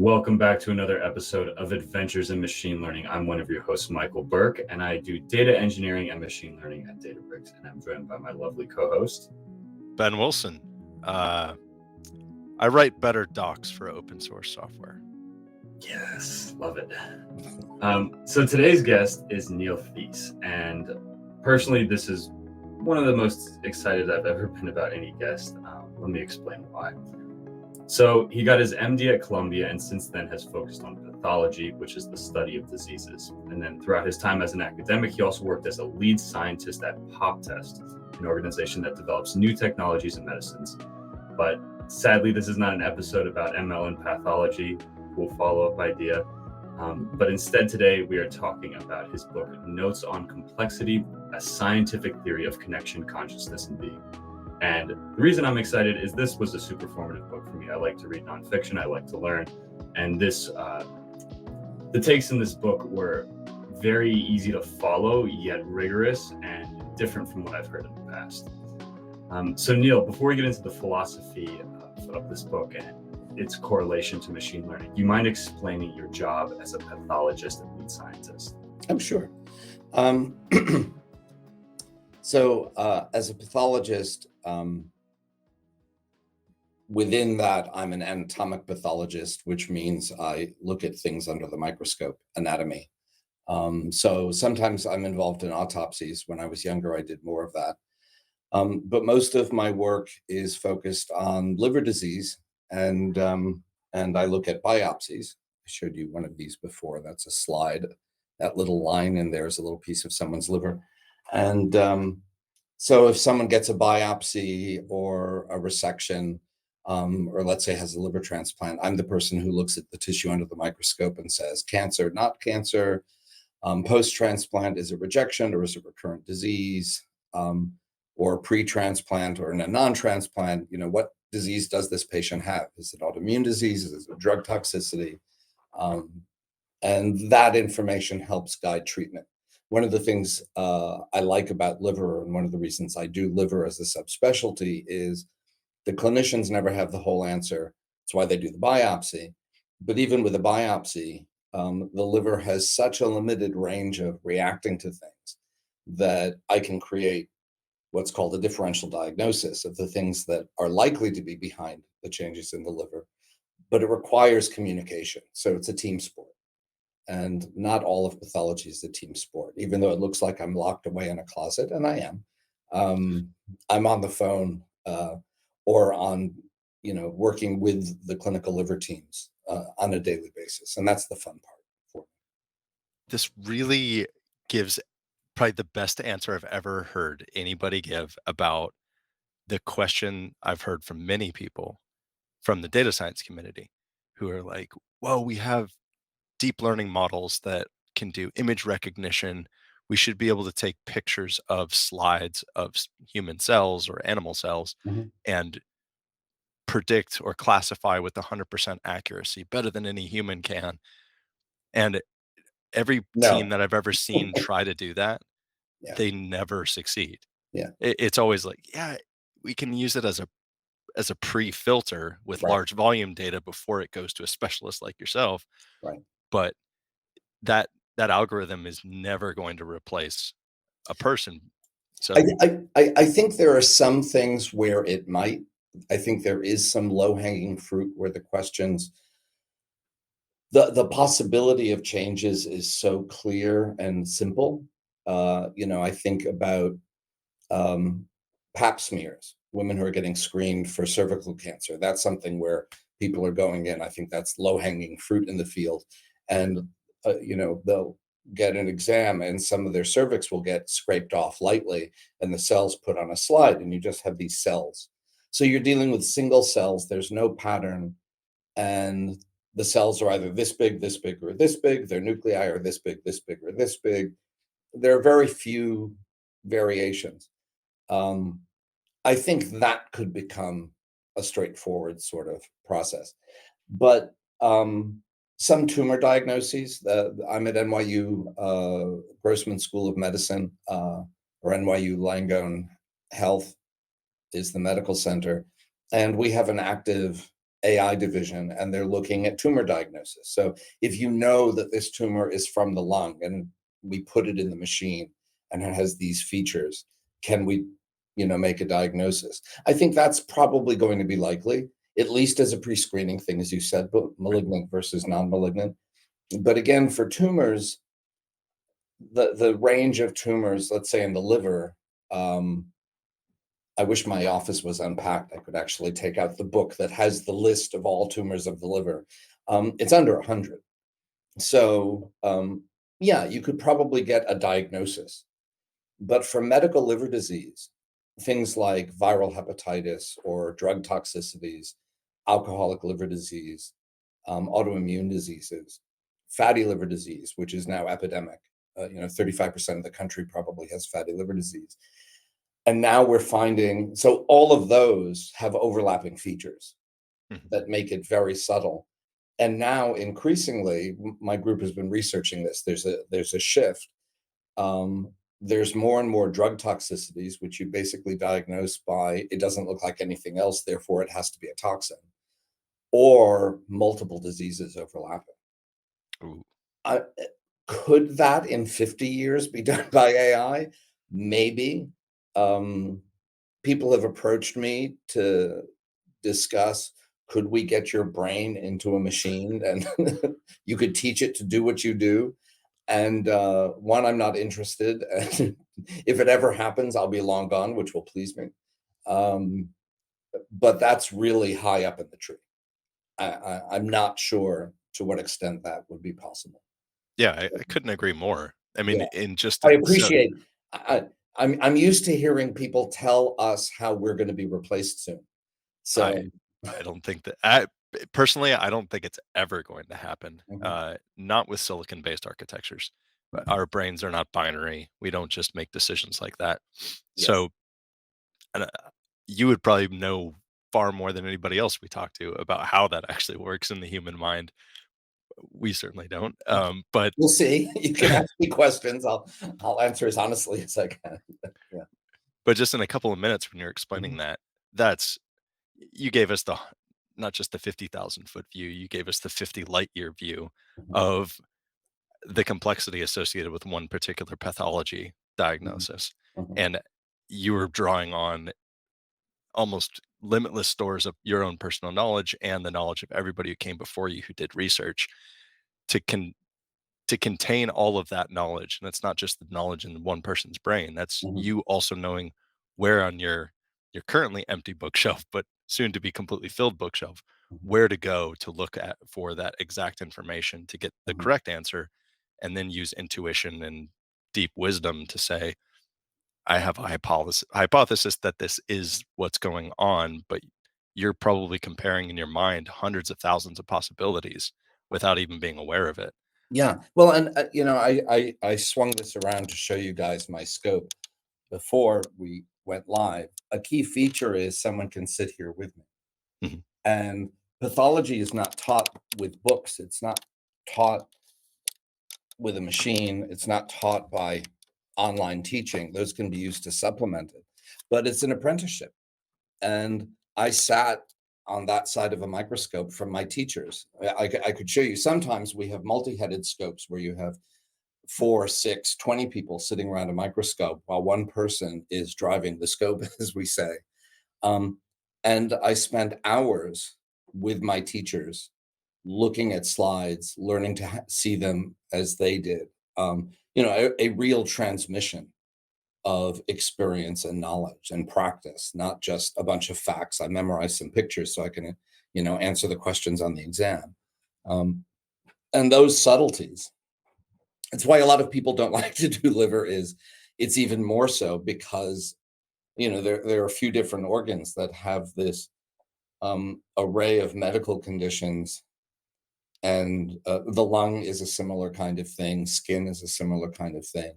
Welcome back to another episode of Adventures in Machine Learning. I'm one of your hosts, Michael Burke, and I do data engineering and machine learning at Databricks, and I'm joined by my lovely co-host, Ben Wilson. I write better docs for open source software. Yes, love it. So today's guest is Neil Theise, and personally, this is one of the most excited I've ever been about any guest. Let me explain why. So he got his MD at Columbia and since then has focused on pathology, which is the study of diseases. And then throughout his time as an academic, he also worked as a lead scientist at PopTest, an organization that develops new technologies and medicines. But sadly, this is not an episode about ML and pathology, cool follow-up idea. But instead today, we are talking about his book, Notes on Complexity, a Scientific Theory of Connection, Consciousness, and Being. And the reason I'm excited is this was a super formative book for me. I like to read nonfiction, I like to learn. And the takes in this book were very easy to follow, yet rigorous and different from what I've heard in the past. So Neil, before we get into the philosophy of this book and its correlation to machine learning, do you mind explaining your job as a pathologist and lead scientist? I'm sure. So as a pathologist, within that, I'm an anatomic pathologist, which means I look at things under the microscope, anatomy. So sometimes I'm involved in autopsies. When I was younger, I did more of that. But most of my work is focused on liver disease, and I look at biopsies. I showed you one of these before. That's a slide. That little line in there is a little piece of someone's liver. And so if someone gets a biopsy or a resection, or let's say has a liver transplant, I'm the person who looks at the tissue under the microscope and says, cancer, not cancer, post-transplant, is it rejection or is it recurrent disease, or pre-transplant or in a non-transplant, what disease does this patient have? Is it autoimmune disease? Is it drug toxicity? And that information helps guide treatment. One of the things I like about liver, and one of the reasons I do liver as a subspecialty, is the clinicians never have the whole answer. That's why they do the biopsy. But even with a biopsy, the liver has such a limited range of reacting to things that I can create what's called a differential diagnosis of the things that are likely to be behind the changes in the liver. But it requires communication. So it's a team sport. And not all of pathology is a team sport, even though it looks like I'm locked away in a closet, and I am. I'm on the phone or on, working with the clinical liver teams on a daily basis. And that's the fun part for me. This really gives probably the best answer I've ever heard anybody give about the question I've heard from many people from the data science community who are like, well, we have deep learning models that can do image recognition. We should be able to take pictures of slides of human cells or animal cells and predict or classify with 100% accuracy, better than any human can. And every team that I've ever seen try to do that, they never succeed. It's always like, yeah, we can use it as a pre-filter with large volume data before it goes to a specialist like yourself. Right. But that algorithm is never going to replace a person. So I think there are some things where it might. I think there is some low-hanging fruit where the questions, the possibility of changes is so clear and simple. I think about pap smears, women who are getting screened for cervical cancer. That's something where people are going in. I think that's low-hanging fruit in the field. And they'll get an exam and some of their cervix will get scraped off lightly and the cells put on a slide and you just have these cells. So you're dealing with single cells. There's no pattern. And the cells are either this big, or this big. Their nuclei are this big, or this big. There are very few variations. I think that could become a straightforward sort of process. But some tumor diagnoses, I'm at NYU Grossman School of Medicine, or NYU Langone Health is the medical center. And we have an active AI division, and they're looking at tumor diagnosis. So if you know that this tumor is from the lung and we put it in the machine and it has these features, can we, make a diagnosis? I think that's probably going to be likely, at least as a pre-screening thing, as you said, but malignant versus non-malignant. But again, for tumors, the range of tumors, let's say in the liver, um, I wish my office was unpacked. I could actually take out the book that has the list of all tumors of the liver. It's under 100. So, yeah, you could probably get a diagnosis. But for medical liver disease, things like viral hepatitis or drug toxicities, alcoholic liver disease, autoimmune diseases, fatty liver disease, which is now epidemic. 35% of the country probably has fatty liver disease. And now we're finding, so all of those have overlapping features Mhm. that make it very subtle. And now increasingly, my group has been researching this. There's a shift. There's more and more drug toxicities, which you basically diagnose by it doesn't look like anything else, therefore it has to be a toxin, or multiple diseases overlapping. Ooh. I, could that in 50 years be done by AI? Maybe. Um, People have approached me to discuss, could we get your brain into a machine and you could teach it to do what you do? And one, I'm not interested. And if it ever happens, I'll be long gone, which will please me. Um, but that's really high up in the tree. I'm not sure to what extent that would be possible. Yeah, I couldn't agree more. I mean, Yeah, in just I so appreciate. I'm used to hearing people tell us how we're going to be replaced soon. I So, I don't think that I personally, I don't think it's ever going to happen. mhm, Not with silicon-based architectures. But mhm, our brains are not binary. We don't just make decisions like that. yes, So, and, you would probably know far more than anybody else we talk to about how that actually works in the human mind. We certainly don't. But we'll see. You can ask me questions. I'll answer as honestly as I can. Yeah. but just in a couple of minutes when you're Mhm, explaining that, that's you gave us the not just the 50,000-foot view, you gave us the 50 light year view mhm, of the complexity associated with one particular pathology mhm, diagnosis. mhm, And you were drawing on almost limitless stores of your own personal knowledge and the knowledge of everybody who came before you who did research to to contain all of that knowledge. And it's not just the knowledge in one person's brain. That's mhm, you also knowing where on your currently empty bookshelf, but soon to be completely filled bookshelf, mhm, where to go to look at for that exact information to get the mhm. correct answer, and then use intuition and deep wisdom to say, I have a hypothesis that this is what's going on, but you're probably comparing in your mind hundreds of thousands of possibilities without even being aware of it. Yeah. Well, and I swung this around to show you guys my scope before we went live. A key feature is someone can sit here with me. Mhm. And pathology is not taught with books. It's not taught with a machine. It's not taught by online teaching. Those can be used to supplement it, but it's an apprenticeship. And I sat on that side of a microscope from my teachers. I could show you. Sometimes we have multi-headed scopes where you have 4, 6, 20 people sitting around a microscope while one person is driving the scope, as we say. Um, and I spent hours with my teachers looking at slides, learning to see them as they did. A real transmission of experience and knowledge and practice, not just a bunch of facts. I memorized some pictures so I can, answer the questions on the exam. Um, and those subtleties. It's why a lot of people don't like to do liver. Is it's even more so because there are a few different organs that have this array of medical conditions, and the lung is a similar kind of thing, skin is a similar kind of thing.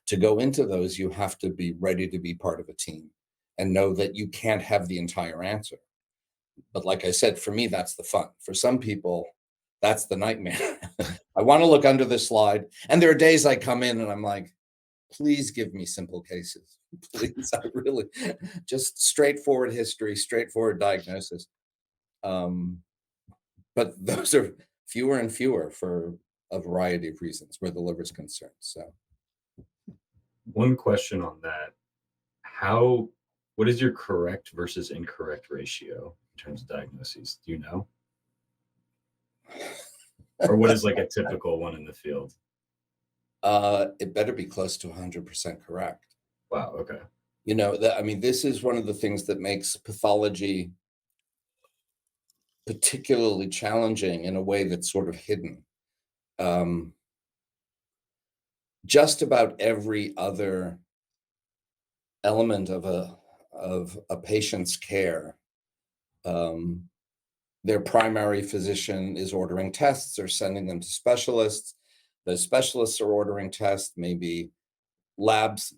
To go into those, you have to be ready to be part of a team and know that you can't have the entire answer. But like I said, for me, that's the fun. For some people, that's the nightmare. I want to look under the slide. And there are days I come in and I'm like, please give me simple cases. Please, I really just straightforward history, straightforward diagnosis. Um, but those are fewer and fewer for a variety of reasons where the liver is concerned. So One question on that: how what is your correct versus incorrect ratio in terms of diagnoses? Do you know? Or what is like a typical one in the field? it better be close to 100% correct. Wow, okay. You know, I mean, this is one of the things that makes pathology particularly challenging in a way that's sort of hidden. Um, just about every other element of a patient's care, um, their primary physician is ordering tests or sending them to specialists. Those specialists are ordering tests, maybe labs,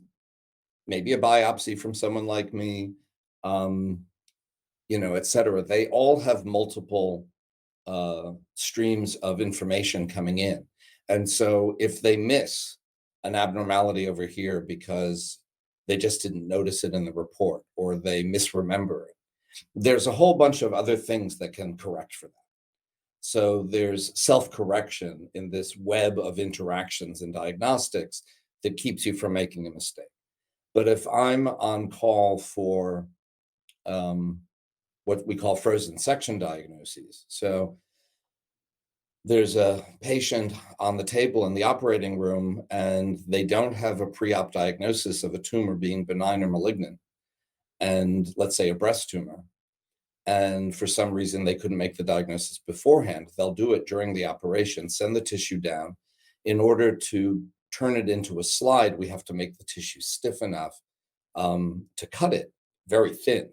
maybe a biopsy from someone like me, um, et cetera. They all have multiple streams of information coming in. And so if they miss an abnormality over here because they just didn't notice it in the report or they misremember it, there's a whole bunch of other things that can correct for that. So there's self-correction in this web of interactions and diagnostics that keeps you from making a mistake. But if I'm on call for what we call frozen section diagnoses, so there's a patient on the table in the operating room and they don't have a pre-op diagnosis of a tumor being benign or malignant, and let's say a breast tumor, and for some reason they couldn't make the diagnosis beforehand, they'll do it during the operation, send the tissue down. In order to turn it into a slide, we have to make the tissue stiff enough to cut it very thin.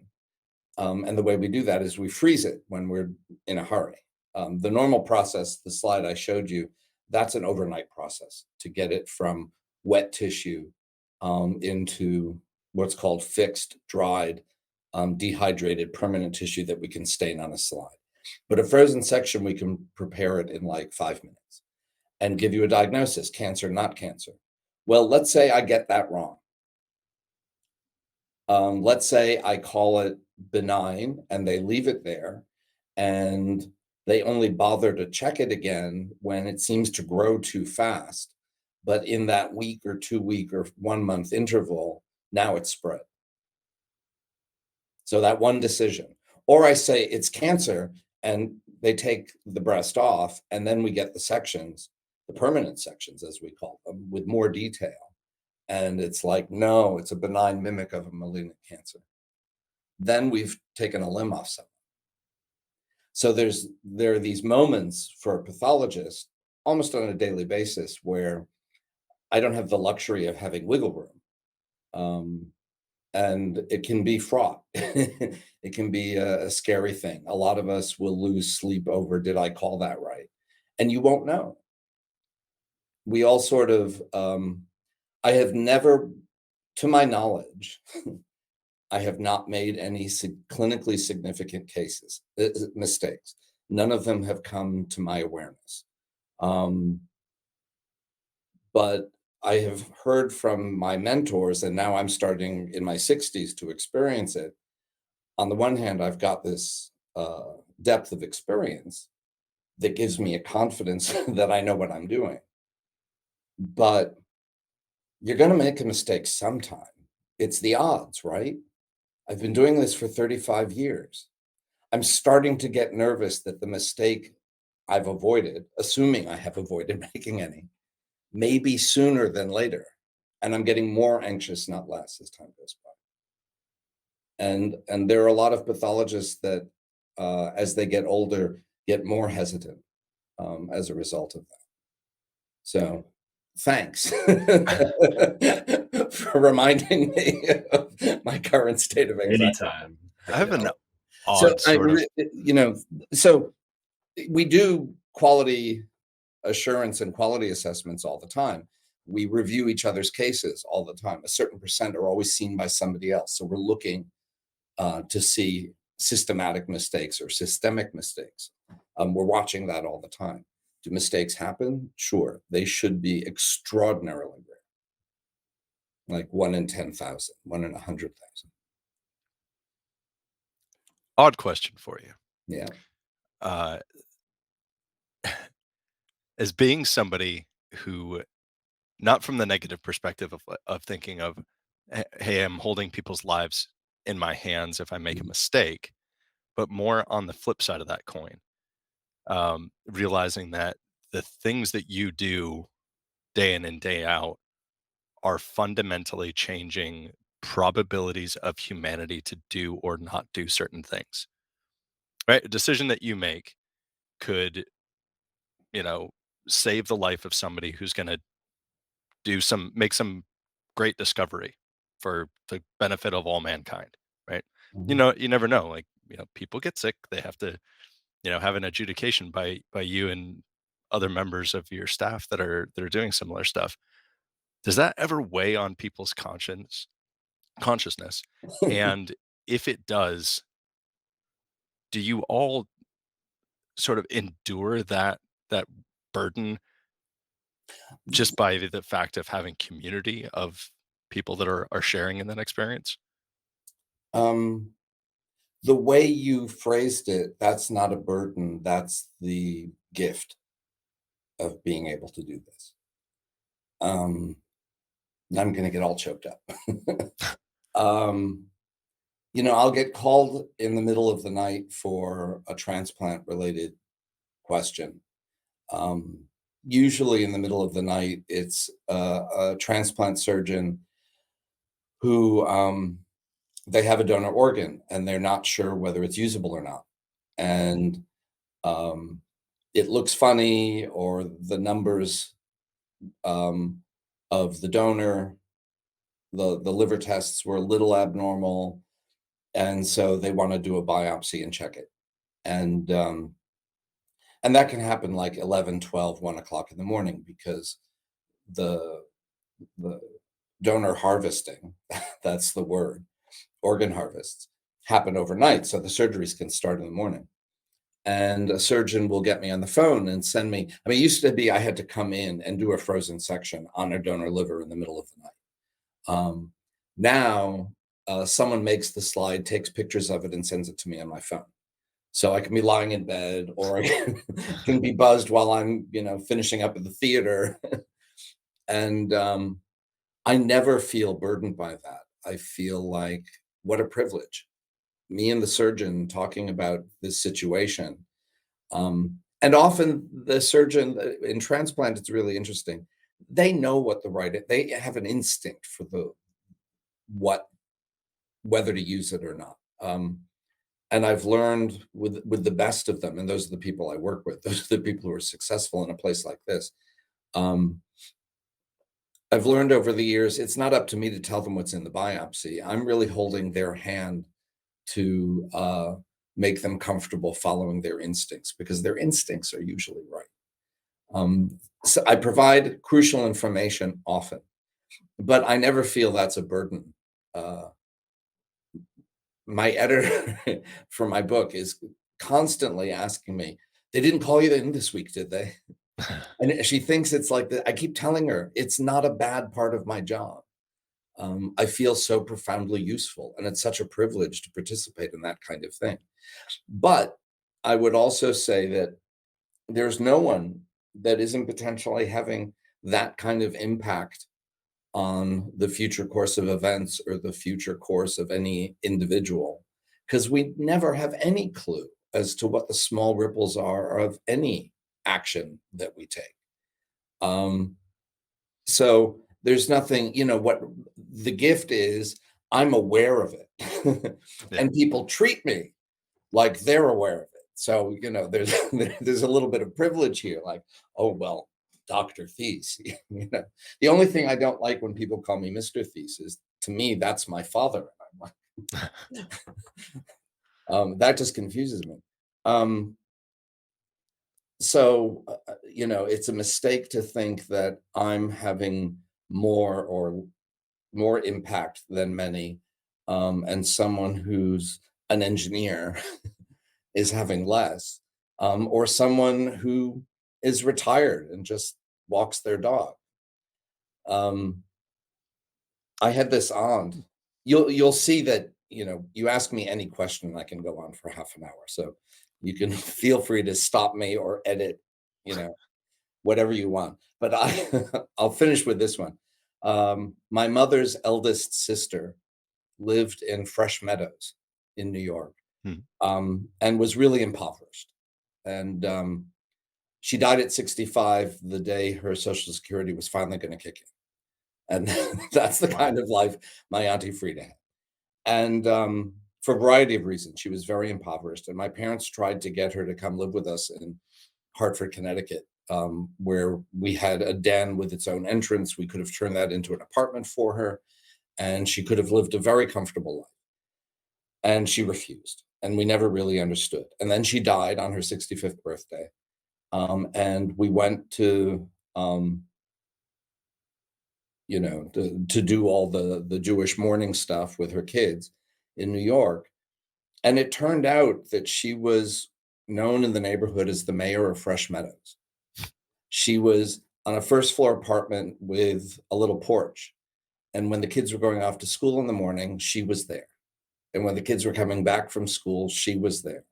And the way we do that is we freeze it when we're in a hurry. The normal process, the slide I showed you, that's an overnight process to get it from wet tissue into what's called fixed, dried, dehydrated, permanent tissue that we can stain on a slide. But a frozen section, we can prepare it in like 5 minutes and give you a diagnosis, cancer, not cancer. Well, let's say I get that wrong. Let's say I call it benign and they leave it there and they only bother to check it again when it seems to grow too fast. But in that week or 2 week or 1 month interval, now it's spread. So that one decision. Or I say it's cancer and they take the breast off and then we get the sections, the permanent sections, as we call them, with more detail. And it's like, no, it's a benign mimic of a malignant cancer. Then we've taken a limb off someone. So there are these moments for a pathologist almost on a daily basis where I don't have the luxury of having wiggle room. And it can be fraught. It can be a scary thing. A lot of us will lose sleep over, did I call that right? And you won't know. We all sort of, I have never, to my knowledge, I have not made any clinically significant cases, mistakes. None of them have come to my awareness. But I have heard from my mentors, and now I'm starting in my 60s to experience it. On the one hand, I've got this depth of experience that gives me a confidence that I know what I'm doing. But you're going to make a mistake sometime. It's the odds, right? I've been doing this for 35 years. I'm starting to get nervous that the mistake I've avoided, assuming I have avoided making any, may be sooner than later. And I'm getting more anxious, not less, as time goes by. And there are a lot of pathologists that, as they get older, get more hesitant as a result of that. So thanks for reminding me of my current state of anxiety. Anytime. I have an So odd sort of so we do quality assurance and quality assessments all the time. We review each other's cases all the time. A certain percent are always seen by somebody else. So we're looking to see systematic mistakes or systemic mistakes. We're watching that all the time. Do mistakes happen? Sure. They should be extraordinarily rare, like 1 in 10,000, 1 in 100,000. odd question for you. Yeah. Uh, as being somebody who, not from the negative perspective of thinking of, Hey, I'm holding people's lives in my hands if I make a Mhm. mistake," but more on the flip side of that coin, realizing that the things that you do day in and day out are fundamentally changing probabilities of humanity to do or not do certain things, right? A decision that you make could, you know, save the life of somebody who's going to make some great discovery for the benefit of all mankind, right? Mhm. You never know. Like, people get sick. They have to, have an adjudication by you and other members of your staff that are doing similar stuff. Does that ever weigh on people's consciousness? And if it does, do you all sort of endure that burden just by the fact of having community of people that are sharing in that experience? Um, the way you phrased it, that's not a burden. That's the gift of being able to do this. Um, I'm going to get all choked up. um, I'll get called in the middle of the night for a transplant related question. Um, Usually in the middle of the night, it's a transplant surgeon who they have a donor organ and they're not sure whether it's usable or not. And um, it looks funny, or the numbers um, of the donor, the liver tests were a little abnormal. And so they want to do a biopsy and check it. And and that can happen like 11, 12, 1 o'clock in the morning, because the the donor harvesting, that's the word, organ harvests happen overnight. So the surgeries can start in the morning. And a surgeon will get me on the phone and send me. I mean, it used to be I had to come in and do a frozen section on a donor liver in the middle of the night. Now, someone makes the slide, takes pictures of it, and sends it to me on my phone. So I can be lying in bed, or I can be buzzed while I'm, finishing up at the theater. And I never feel burdened by that. I feel like, what a privilege. Me and the surgeon talking about this situation. And often the surgeon in transplant, it's really interesting. They know what they have an instinct for what, whether to use it or not. And I've learned with the best of them, and those are the people I work with. Those are the people who are successful in a place like this. Um, I've learned over the years, it's not up to me to tell them what's in the biopsy. I'm really holding their hand to make them comfortable following their instincts, because their instincts are usually right. So I provide crucial information often, but I never feel that's a burden. Uh, my editor for my book is constantly asking me, "They didn't call you in this week, did they?" And she thinks it's like that. I keep telling her it's not a bad part of my job. I feel so profoundly useful, and it's such a privilege to participate in that kind of thing. But I would also say that there's no one that isn't potentially having that kind of impact on the future course of events or the future course of any individual, because we never have any clue as to what the small ripples are of any action that we take. Um, so there's nothing, what the gift is. I'm aware of it, Yeah. and people treat me like they're aware of it. So, there's there's a little bit of privilege here, like, oh well, Dr. Thies. The only thing I don't like when people call me Mr. Thies is, to me, that's my father. I'm like, that just confuses me. Um, it's a mistake to think that I'm having more impact than many, and someone who's an engineer is having less, or someone who is retired and just walks their dog. Um, I had this aunt. You'll see that, you ask me any question, I can go on for half an hour. So you can feel free to stop me or edit, you know. whatever you want. But I'll finish with this one. My mother's eldest sister lived in Fresh Meadows in New York, Hmm. and was really impoverished. And she died at 65 the day her Social Security was finally going to kick in. And that's the Wow. kind of life my Auntie Frida had. And for a variety of reasons, she was very impoverished. And my parents tried to get her to come live with us in Hartford, Connecticut, where we had a den with its own entrance. We could have turned that into an apartment for her, and she could have lived a very comfortable life. And she refused, and we never really understood. And then she died on her 65th birthday. And we went to, to do all the Jewish mourning stuff with her kids in New York. And it turned out that she was known in the neighborhood as the mayor of Fresh Meadows. She was on a first floor apartment with a little porch. And when the kids were going off to school in the morning, she was there. And when the kids were coming back from school, she was there.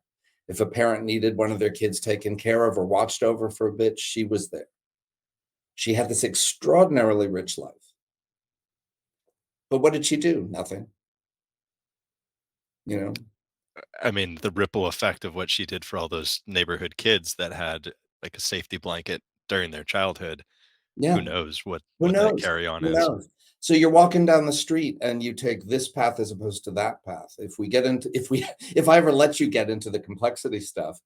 If a parent needed one of their kids taken care of or watched over for a bit, she was there. She had this extraordinarily rich life. But what did she do? Nothing. You know, I mean, the ripple effect of what she did for all those neighborhood kids that had like a safety blanket during their childhood, who yeah. knows Who what that knows? carry on Who is. knows? So you're walking down the street and you take this path as opposed to that path. If I ever let you get into the complexity stuff,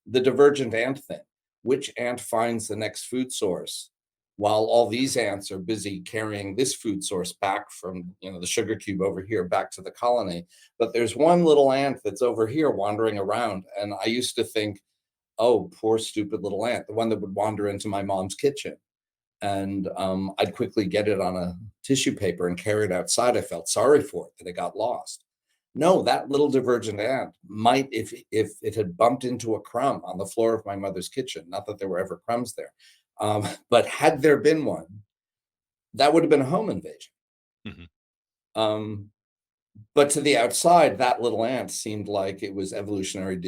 the divergent ant thing, which ant finds the next food source while all these ants are busy carrying this food source back from, the sugar cube over here back to the colony. But there's one little ant that's over here wandering around. And I used to think, oh, poor stupid little ant, the one that would wander into my mom's kitchen. And I'd quickly get it on a tissue paper and carry it outside. I felt sorry for it that it got lost. No, that little divergent ant might, if it had bumped into a crumb on the floor of my mother's kitchen, not that there were ever crumbs there, but had there been one, that would have been a home invasion. Mhm. But to the outside, that little ant seemed like it was evolutionarily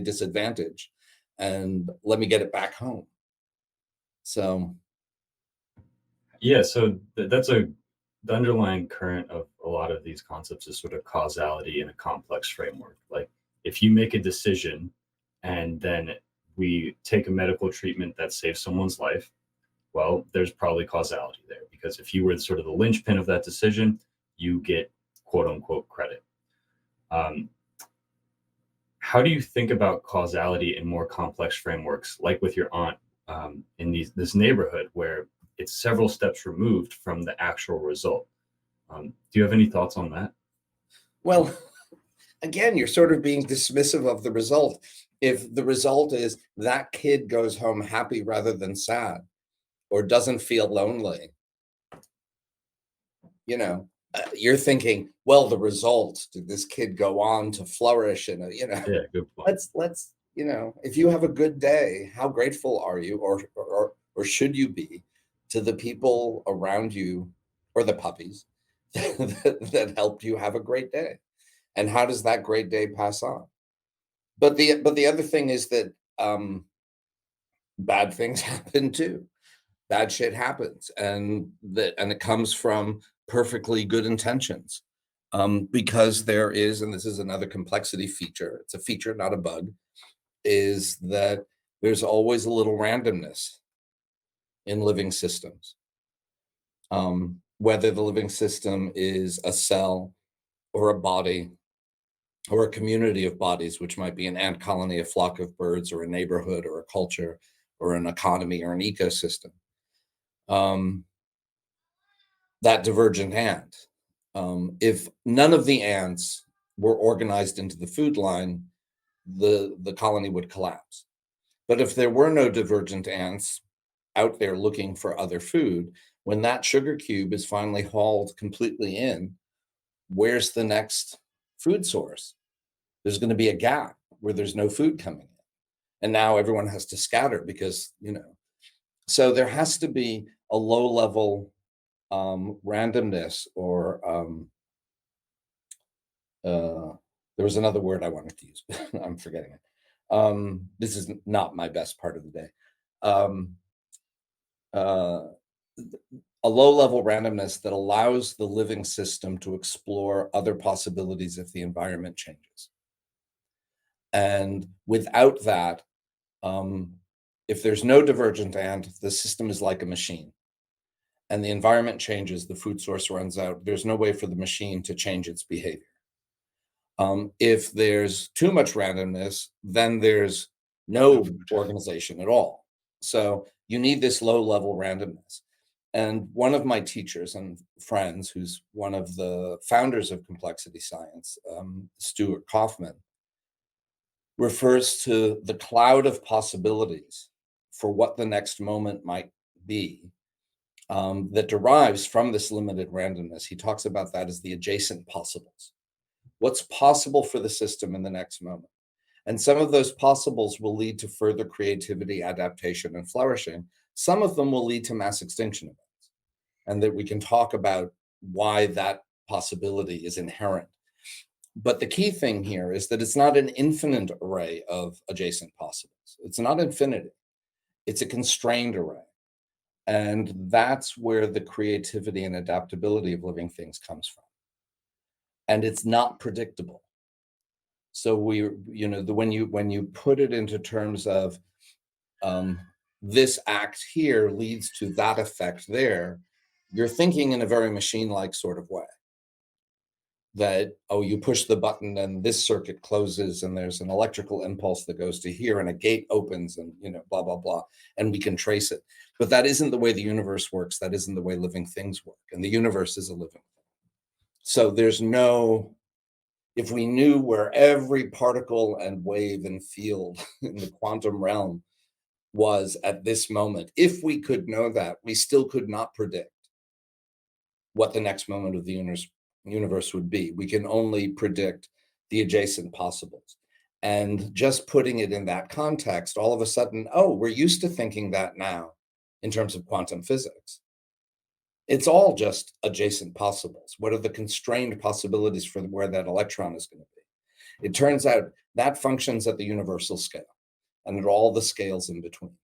disadvantaged, and let me get it back home. So Yeah, so that's the underlying current of a lot of these concepts is sort of causality in a complex framework. Like if you make a decision and then we take a medical treatment that saves someone's life, well, there's probably causality there because if you were sort of the linchpin of that decision, you get quote unquote credit. Um, how do you think about causality in more complex frameworks, like with your aunt in this neighborhood where it's several steps removed from the actual result? Do you have any thoughts on that? well, again, you're sort of being dismissive of the result. If the result is that kid goes home happy rather than sad or doesn't feel lonely, you're thinking, well, the result, did this kid go on to flourish? And, Yeah, good point. if you have a good day, how grateful are you or should you be to the people around you or the puppies that helped you have a great day? And how does that great day pass on? But the other thing is that bad things happen too. Bad shit happens, and it comes from perfectly good intentions. Because there is, and this is another complexity feature. It's a feature, not a bug. Is that there's always a little randomness in living systems. Whether the living system is a cell or a body or a community of bodies, which might be an ant colony, a flock of birds, or a neighborhood, or a culture, or an economy, or an ecosystem. Um, that divergent ant. If none of the ants were organized into the food line, the colony would collapse. But if there were no divergent ants out there looking for other food, when that sugar cube is finally hauled completely in, where's the next food source? There's going to be a gap where there's no food coming in. And now everyone has to scatter because, so there has to be a low level randomness or there was another word I wanted to use, but I'm forgetting it. This is not my best part of the day. um, uh, a low-level randomness that allows the living system to explore other possibilities if the environment changes. And without that, if there's no divergent and, the system is like a machine. And the environment changes, the food source runs out, there's no way for the machine to change its behavior. If there's too much randomness, then there's no organization at all. So you need this low-level randomness. And one of my teachers and friends, who's one of the founders of complexity science, Stuart Kaufman, refers to the cloud of possibilities for what the next moment might be, that derives from this limited randomness. He talks about that as the adjacent possibles. What's possible for the system in the next moment? And some of those possibles will lead to further creativity, adaptation, and flourishing. Some of them will lead to mass extinction events, and that we can talk about why that possibility is inherent. But the key thing here is that it's not an infinite array of adjacent possibles. It's not infinity. It's a constrained array. And that's where the creativity and adaptability of living things comes from. And it's not predictable. So when you put it into terms of this act here leads to that effect there, you're thinking in a very machine-like sort of way. That, oh, you push the button and this circuit closes and there's an electrical impulse that goes to here and a gate opens and blah, blah, blah, and we can trace it. But that isn't the way the universe works. That isn't the way living things work. And the universe is a living thing. So if we knew where every particle and wave and field in the quantum realm was at this moment, if we could know that, we still could not predict what the next moment of the universe would be. We can only predict the adjacent possibles. And just putting it in that context, all of a sudden, oh, we're used to thinking that now in terms of quantum physics. It's all just adjacent possibles. What are the constrained possibilities for where that electron is going to be? It turns out that functions at the universal scale and at all the scales in between.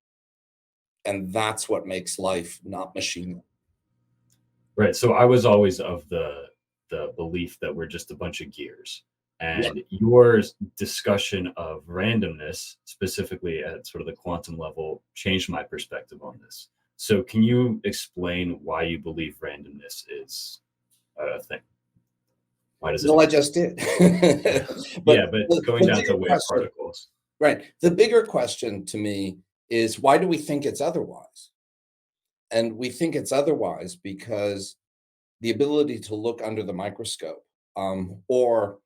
And that's what makes life not machine. Right. So I was always of the belief that we're just a bunch of gears. And your discussion of randomness, specifically at sort of the quantum level, changed my perspective on this. So can you explain why you believe randomness is a thing? Why does it Well, I exist? just did. But going down to wave particles. Right. The bigger question to me is, why do we think it's otherwise? And we think it's otherwise because the ability to look under the microscope, or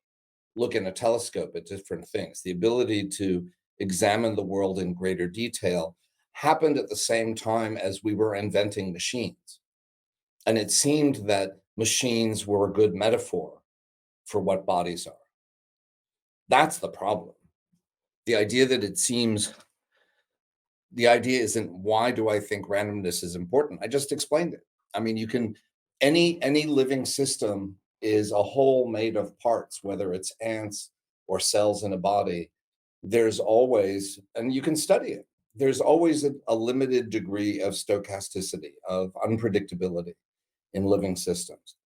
look in a telescope at different things, the ability to examine the world in greater detail, happened at the same time as we were inventing machines. And it seemed that machines were a good metaphor for what bodies are. That's the problem. The idea isn't, why do I think randomness is important? I just explained it. I mean, any living system is a whole made of parts, whether it's ants or cells in a body. There's always, and you can study it, there's always a limited degree of stochasticity, of unpredictability in living systems.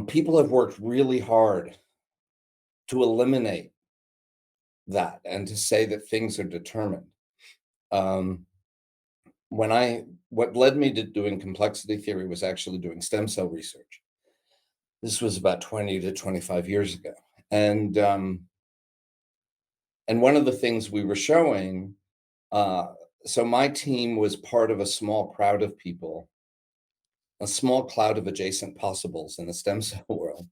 People have worked really hard to eliminate that and to say that things are determined. What led me to doing complexity theory was actually doing stem cell research. This was about 20 to 25 years ago. And one of the things we were showing, so my team was part of a small crowd of people, a small cloud of adjacent possibles in the stem cell world,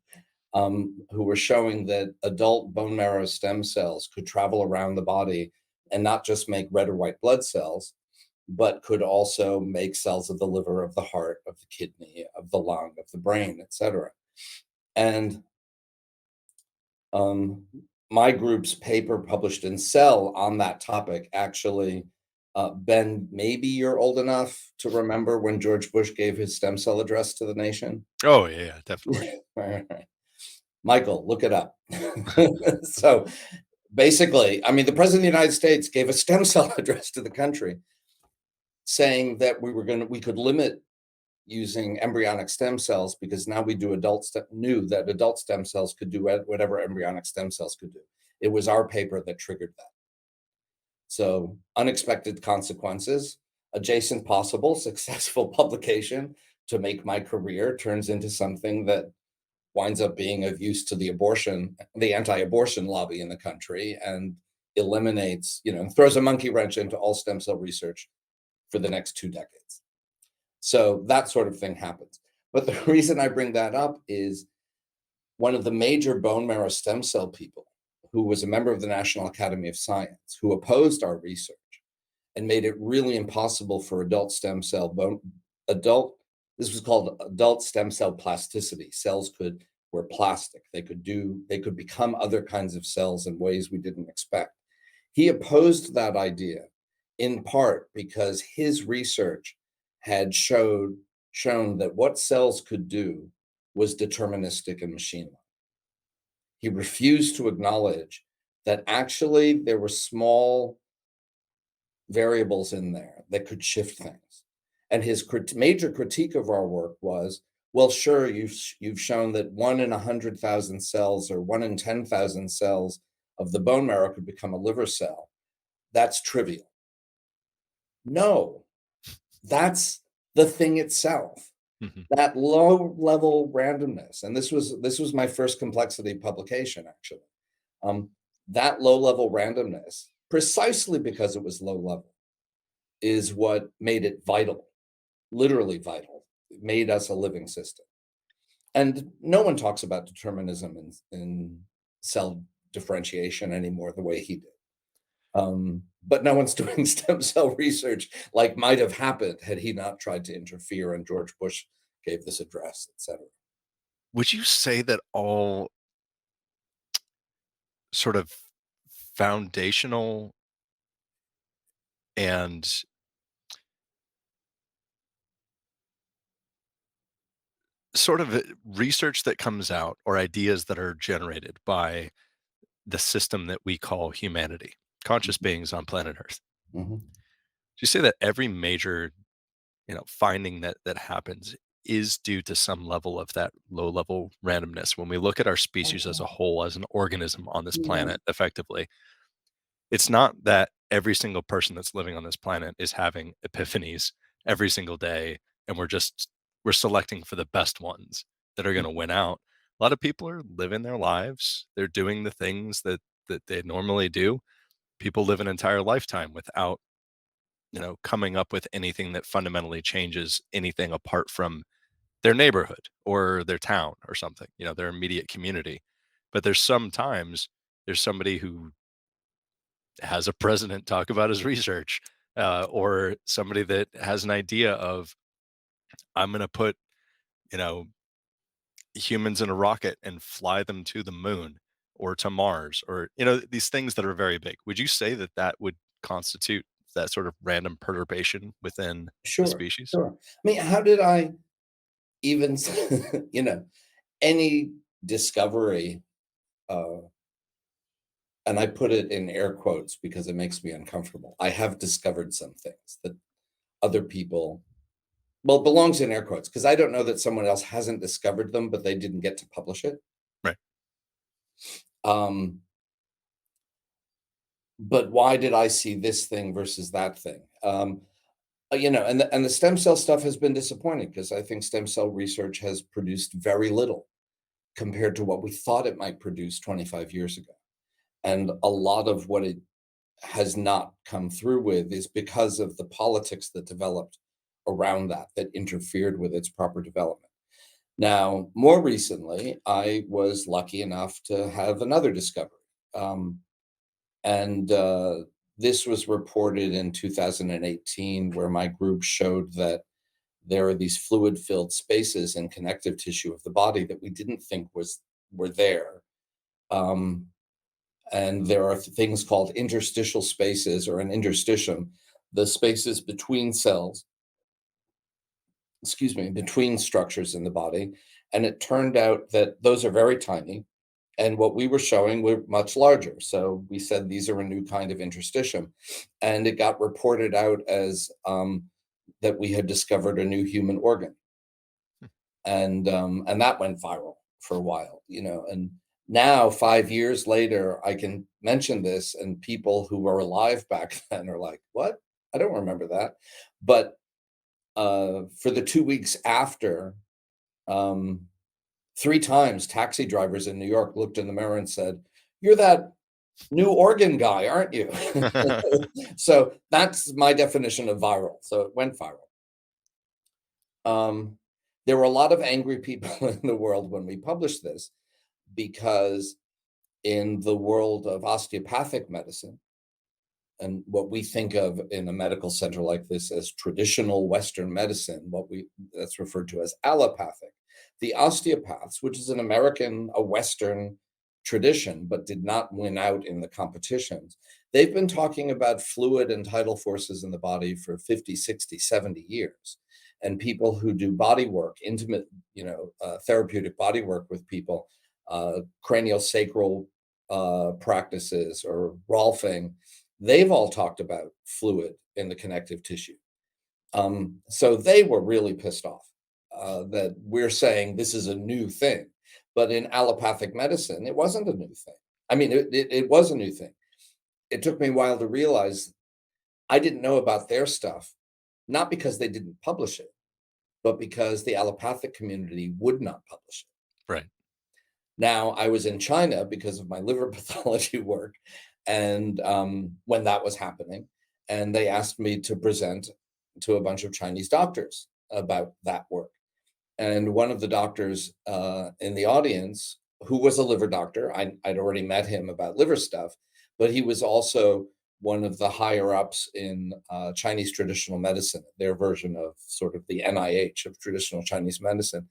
who were showing that adult bone marrow stem cells could travel around the body and not just make red or white blood cells, but could also make cells of the liver, of the heart, of the kidney, of the lung, of the brain, etc. And my group's paper published in Cell on that topic, actually, Ben, maybe you're old enough to remember when George Bush gave his stem cell address to the nation? Oh, yeah, definitely. Right. Michael, look it up. So basically, I mean, the president of the United States gave a stem cell address to the country. saying that we could limit using embryonic stem cells because now we do knew that adult stem cells could do whatever embryonic stem cells could do. It was our paper that triggered that. So unexpected consequences, adjacent possible successful publication to make my career turns into something that winds up being of use to the anti-abortion lobby in the country, and eliminates, throws a monkey wrench into all stem cell research for the next 2 decades. So that sort of thing happens. But the reason I bring that up is one of the major bone marrow stem cell people, who was a member of the National Academy of Science, who opposed our research and made it really impossible for this was called adult stem cell plasticity. Cells were plastic. They could become other kinds of cells in ways we didn't expect. He opposed that idea in part because his research had shown that what cells could do was deterministic and machine-like. He refused to acknowledge that actually there were small variables in there that could shift things. And his major critique of our work was, well, sure, you've shown that 1 in 100,000 cells or 1 in 10,000 cells of the bone marrow could become a liver cell. That's trivial. No, that's the thing itself. Mhm. That low level randomness, and this was my first complexity publication, actually. That low level randomness, precisely because it was low level, is what made it vital, literally vital. It made us a living system. And no one talks about determinism in cell differentiation anymore the way he did. But no one's doing stem cell research like might have happened had he not tried to interfere and George Bush gave this address, etc. Would you say that all sort of foundational and sort of research that comes out or ideas that are generated by the system that we call humanity, conscious beings on planet Earth? Mhm. Do you say that every major, finding that happens is due to some level of that low level randomness? When we look at our species as a whole, as an organism on this Yeah. planet, effectively, it's not that every single person that's living on this planet is having epiphanies every single day, and we're selecting for the best ones that are going to win out. A lot of people are living their lives. They're doing the things that they normally do. People live an entire lifetime without, coming up with anything that fundamentally changes anything apart from their neighborhood or their town or something, their immediate community. But there's somebody who has a president talk about his research, or somebody that has an idea of, I'm going to put, you know, humans in a rocket and fly them to the moon or to Mars, or, these things that are very big. Would you say that that would constitute that sort of random perturbation within the Sure, species? sure. I mean, how did I even, you know, any discovery, uh, and I put it in air quotes because it makes me uncomfortable. I have discovered some things that other people, well, it belongs in air quotes because I don't know that someone else hasn't discovered them, but they didn't get to publish it. Right. Um, but why did I see this thing versus that thing? And the stem cell stuff has been disappointing because I think stem cell research has produced very little compared to what we thought it might produce 25 years ago. And a lot of what it has not come through with is because of the politics that developed around that interfered with its proper development. Now, more recently, I was lucky enough to have another discovery. Um, and this was reported in 2018, where my group showed that there are these fluid-filled spaces in connective tissue of the body that we didn't think were there. Um, and there are things called interstitial spaces or an interstitium, the spaces between cells, excuse me, between structures in the body. And it turned out that those are very tiny. And what we were showing were much larger. So we said these are a new kind of interstitium. And it got reported out as that we had discovered a new human organ, and that went viral for a while, and now 5 years later, I can mention this, and people who were alive back then are like, "What? I don't remember that." But for the 2 weeks after, um, 3 times taxi drivers in New York looked in the mirror and said, "You're that new organ guy, aren't you?" So that's my definition of viral. So it went viral. Um, there were a lot of angry people in the world when we published this because in the world of osteopathic medicine, and what we think of in a medical center like this as traditional Western medicine, that's referred to as allopathic. The osteopaths, which is an American, a Western tradition, but did not win out in the competitions, they've been talking about fluid and tidal forces in the body for 50, 60, 70 years. And people who do body work, intimate, therapeutic body work with people, cranial sacral practices or Rolfing, they've all talked about fluid in the connective tissue. So they were really pissed off that we're saying this is a new thing. But in allopathic medicine, it wasn't a new thing. I mean, it was a new thing. It took me a while to realize I didn't know about their stuff, not because they didn't publish it, but because the allopathic community would not publish it. Right. Now, I was in China because of my liver pathology work, and when that was happening, and they asked me to present to a bunch of Chinese doctors about that work. And one of the doctors in the audience, who was a liver doctor, I'd already met him about liver stuff, but he was also one of the higher ups in Chinese traditional medicine, their version of sort of the NIH of traditional Chinese medicine.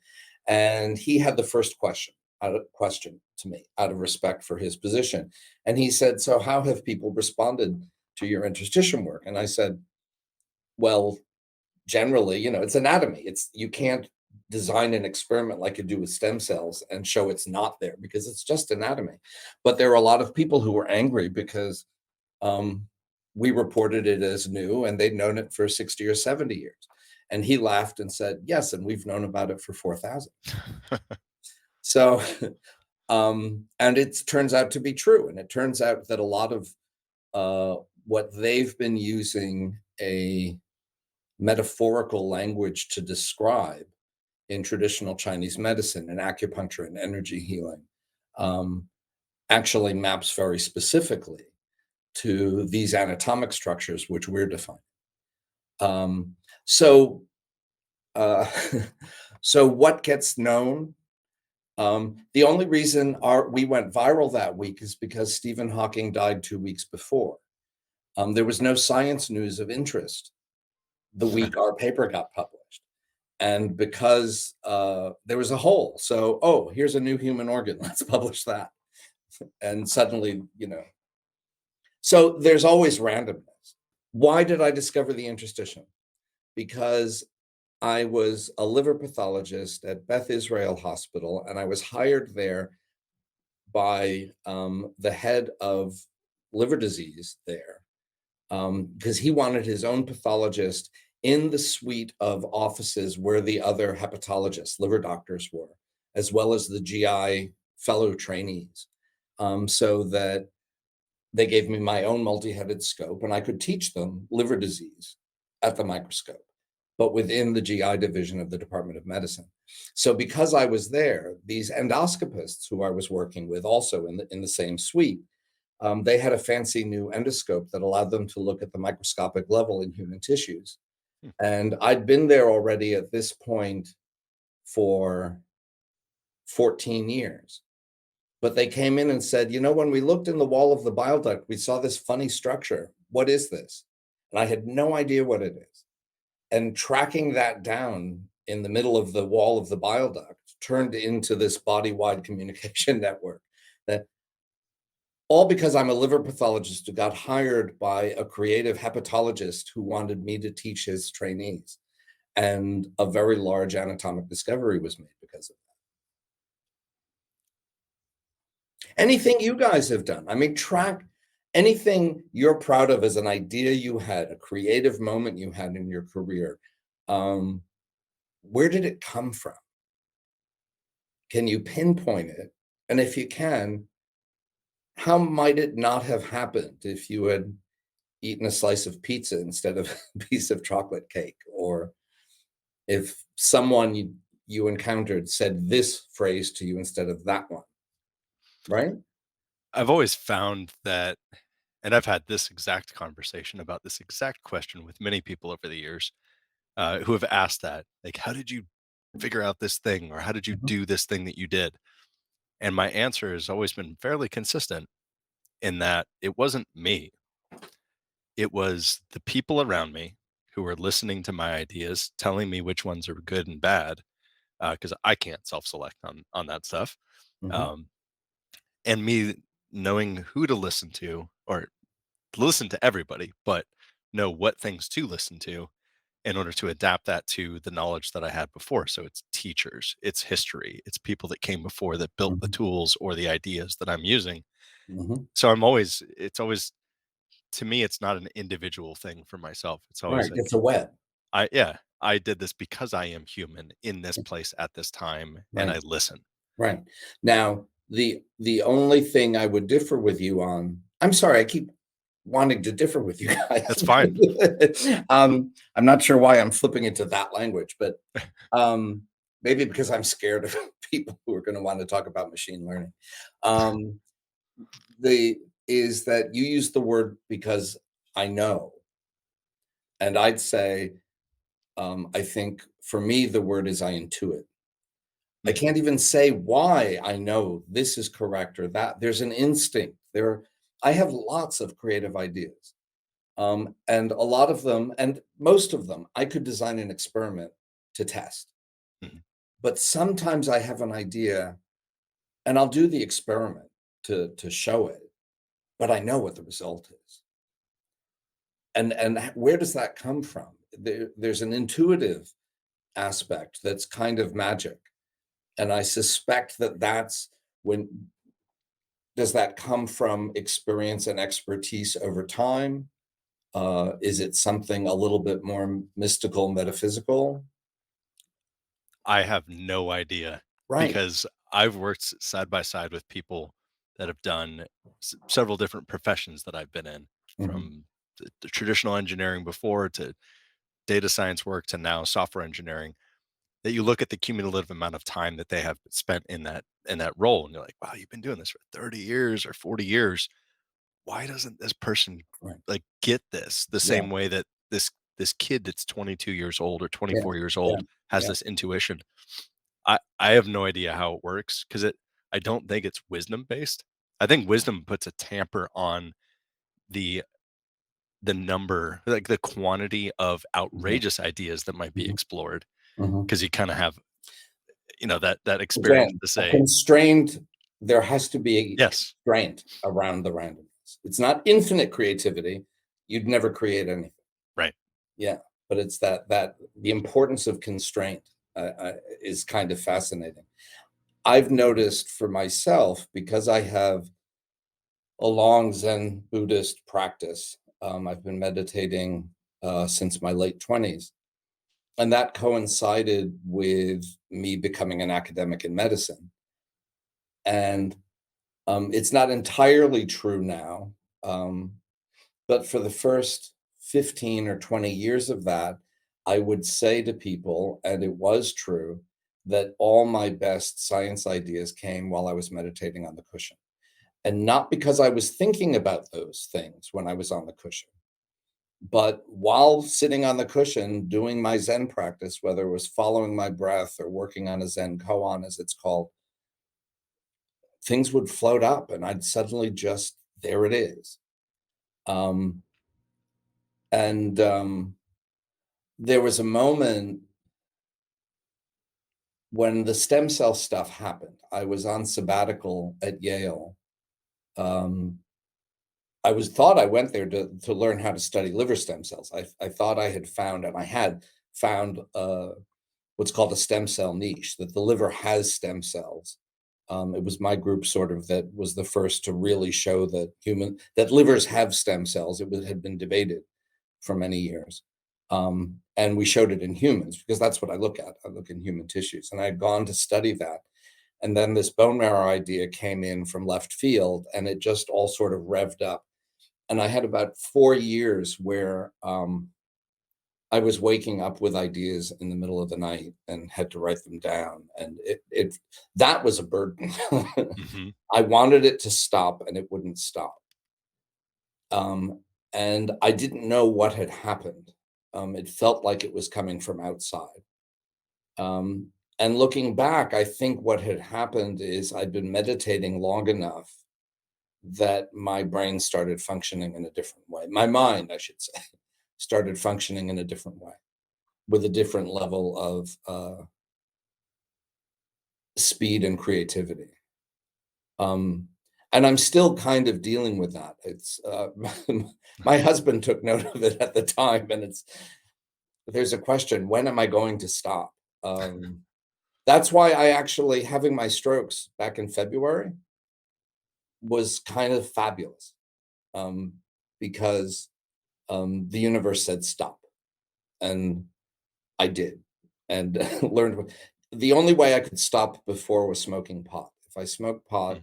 And he had the first question to me out of respect for his position. And he said, "So how have people responded to your interstitium work?" And I said, "Well, generally, it's anatomy. You can't design an experiment like you do with stem cells and show it's not there because it's just anatomy." But there are a lot of people who were angry because we reported it as new and they'd known it for 60 or 70 years. And he laughed and said, "Yes, and we've known about it for 4,000." So, and it turns out to be true. And it turns out that a lot of what they've been using a metaphorical language to describe in traditional Chinese medicine and acupuncture and energy healing actually maps very specifically to these anatomic structures which we're defining. So, so what gets known? The only reason we went viral that week is because Stephen Hawking died 2 weeks before. There was no science news of interest the week our paper got published. And because there was a hole. So, here's a new human organ. Let's publish that. And suddenly, So there's always randomness. Why did I discover the interstitium? Because I was a liver pathologist at Beth Israel Hospital, and I was hired there by the head of liver disease there because he wanted his own pathologist in the suite of offices where the other hepatologists, liver doctors were, as well as the GI fellow trainees, so that they gave me my own multi-headed scope and I could teach them liver disease at the microscope, but within the GI division of the Department of Medicine. So because I was there, these endoscopists who I was working with also in the same suite, they had a fancy new endoscope that allowed them to look at the microscopic level in human tissues. And I'd been there already at this point for 14 years. But they came in and said, when we looked in the wall of the bile duct, we saw this funny structure. What is this? And I had no idea what it is. And tracking that down in the middle of the wall of the bile duct turned into this body-wide communication network. That all because I'm a liver pathologist who got hired by a creative hepatologist who wanted me to teach his trainees. And a very large anatomic discovery was made because of that. Anything you guys have done, track anything you're proud of as an idea you had, a creative moment you had in your career. Um, where did it come from? Can you pinpoint it? And if you can, how might it not have happened if you had eaten a slice of pizza instead of a piece of chocolate cake? Or if someone you encountered said this phrase to you instead of that one, right? I've always found that, and I've had this exact conversation about this exact question with many people over the years, who have asked that, like, how did you figure out this thing? Or how did you Mhm, do this thing that you did? And my answer has always been fairly consistent in that it wasn't me. It was the people around me who were listening to my ideas, telling me which ones are good and bad, because I can't self-select on that stuff. mhm, Um, and me knowing who to listen to, or listen to everybody, but know what things to listen to in order to adapt that to the knowledge that I had before. So it's teachers, it's history, it's people that came before that built the mhm, tools or the ideas that I'm using. mhm. So it's always, to me, it's not an individual thing for myself. It's always Right, like, it's a web. yeah, I did this because I am human in this place at this time, and Right, I listen. right. Now, the only thing I would differ with you on, I'm sorry, I keep wanting to differ with you guys. That's fine. I'm not sure why I'm flipping into that language, but um, maybe because I'm scared of people who are going to want to talk about machine learning. Um, the is that you use the word because I know, and I'd say I think for me the word is I intuit. I Mhm. can't even say why I know this is correct or that. There's an instinct. I have lots of creative ideas. And a lot of them, and most of them, I could design an experiment to test. Mhm. But sometimes I have an idea and I'll do the experiment to show it, but I know what the result is. And where does that come from? There's an intuitive aspect that's kind of magic. And I suspect that that's when does that come from experience and expertise over time? Is it something a little bit more mystical, metaphysical? I have no idea, Right. because I've worked side by side with people that have done several different professions that I've been in, Mhm, from the traditional engineering before to data science work to now software engineering. That you look at the cumulative amount of time that they have spent in that role, and you're like, wow, you've been doing this for 30 years or 40 years. Why doesn't this person right. like get this the Yeah, same way that this kid that's 22 years old or yeah, 24 years yeah, old has yeah. this intuition? I have no idea how it works, because I don't think it's wisdom based. I think wisdom puts a tamper on the number, like the quantity of Mhm, outrageous ideas that might be mhm, explored, mhm. because you kind of have, that experience Again, to a say, constrained there has to be a yes, constraint around the randomness. It's not infinite creativity. You'd never create anything. right. Yeah, but it's that the importance of constraint, is kind of fascinating. I've noticed for myself, because I have a long Zen Buddhist practice, I've been meditating, since my late 20s, and that coincided with me becoming an academic in medicine, and, it's not entirely true now, um, but for the first 15 or 20 years of that, I would say to people, and it was true, that all my best science ideas came while I was meditating on the cushion. And not because I was thinking about those things when I was on the cushion, but while sitting on the cushion doing my Zen practice, whether it was following my breath or working on a Zen koan, as it's called, things would float up and I'd suddenly just, there it is. Um, and there was a moment when the stem cell stuff happened. I was on sabbatical at Yale. Um, I was thought I went there to learn how to study liver stem cells. I thought I had found, and I had found, what's called a stem cell niche, that the liver has stem cells. It was my group sort of that was the first to really show that livers have stem cells. Had been debated for many years. And we showed it in humans because that's what I look at. I look in human tissues, and I'd gone to study that. And then this bone marrow idea came in from left field, and it just all sort of revved up. And I had about 4 years where I was waking up with ideas in the middle of the night and had to write them down. And it that was a burden. Hmm. I wanted it to stop, and it wouldn't stop. Um, and I didn't know what had happened. It felt like it was coming from outside. Um, and looking back, I think what had happened is I'd been meditating long enough that my brain started functioning in a different way. My mind, I should say, started functioning in a different way with a different level of speed and creativity. Um, and I'm still kind of dealing with that. It's my husband took note of it at the time, and there's a question: when am I going to stop? That's why I actually having my strokes back in February was kind of fabulous, um, because the universe said stop, and I did, and learned. The only way I could stop before was smoking pot. If I smoked pot,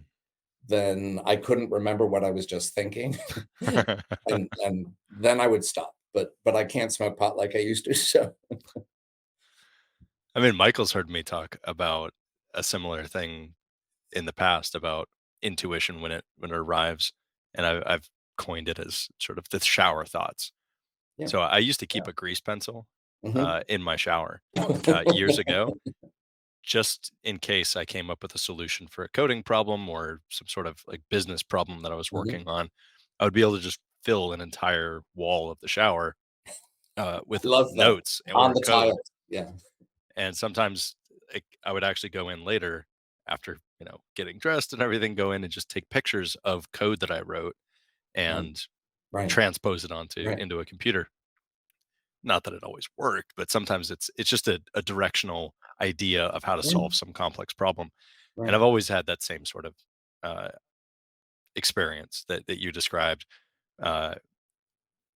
then I couldn't remember what I was just thinking, and then I would stop. But I can't smoke pot like I used to. So I mean, Michael's heard me talk about a similar thing in the past about intuition when it arrives, and I've coined it as sort of the shower thoughts. yeah, So I used to yeah. keep a grease pencil Mhm. in my shower years ago, just in case I came up with a solution for a coding problem or some sort of like business problem that I was Mhm. working on. I would be able to just fill an entire wall of the shower with Love that. notes On or the code. tiles. Yeah. And sometimes I would actually go in later after getting dressed and everything, go in and just take pictures of code that I wrote Right. and Right. transpose it onto Right. into a computer. Not that it always worked, but sometimes it's just a directional idea of how to Right. solve some complex problem. And Right. I've always had that same sort of uh, experience that you described. Uh,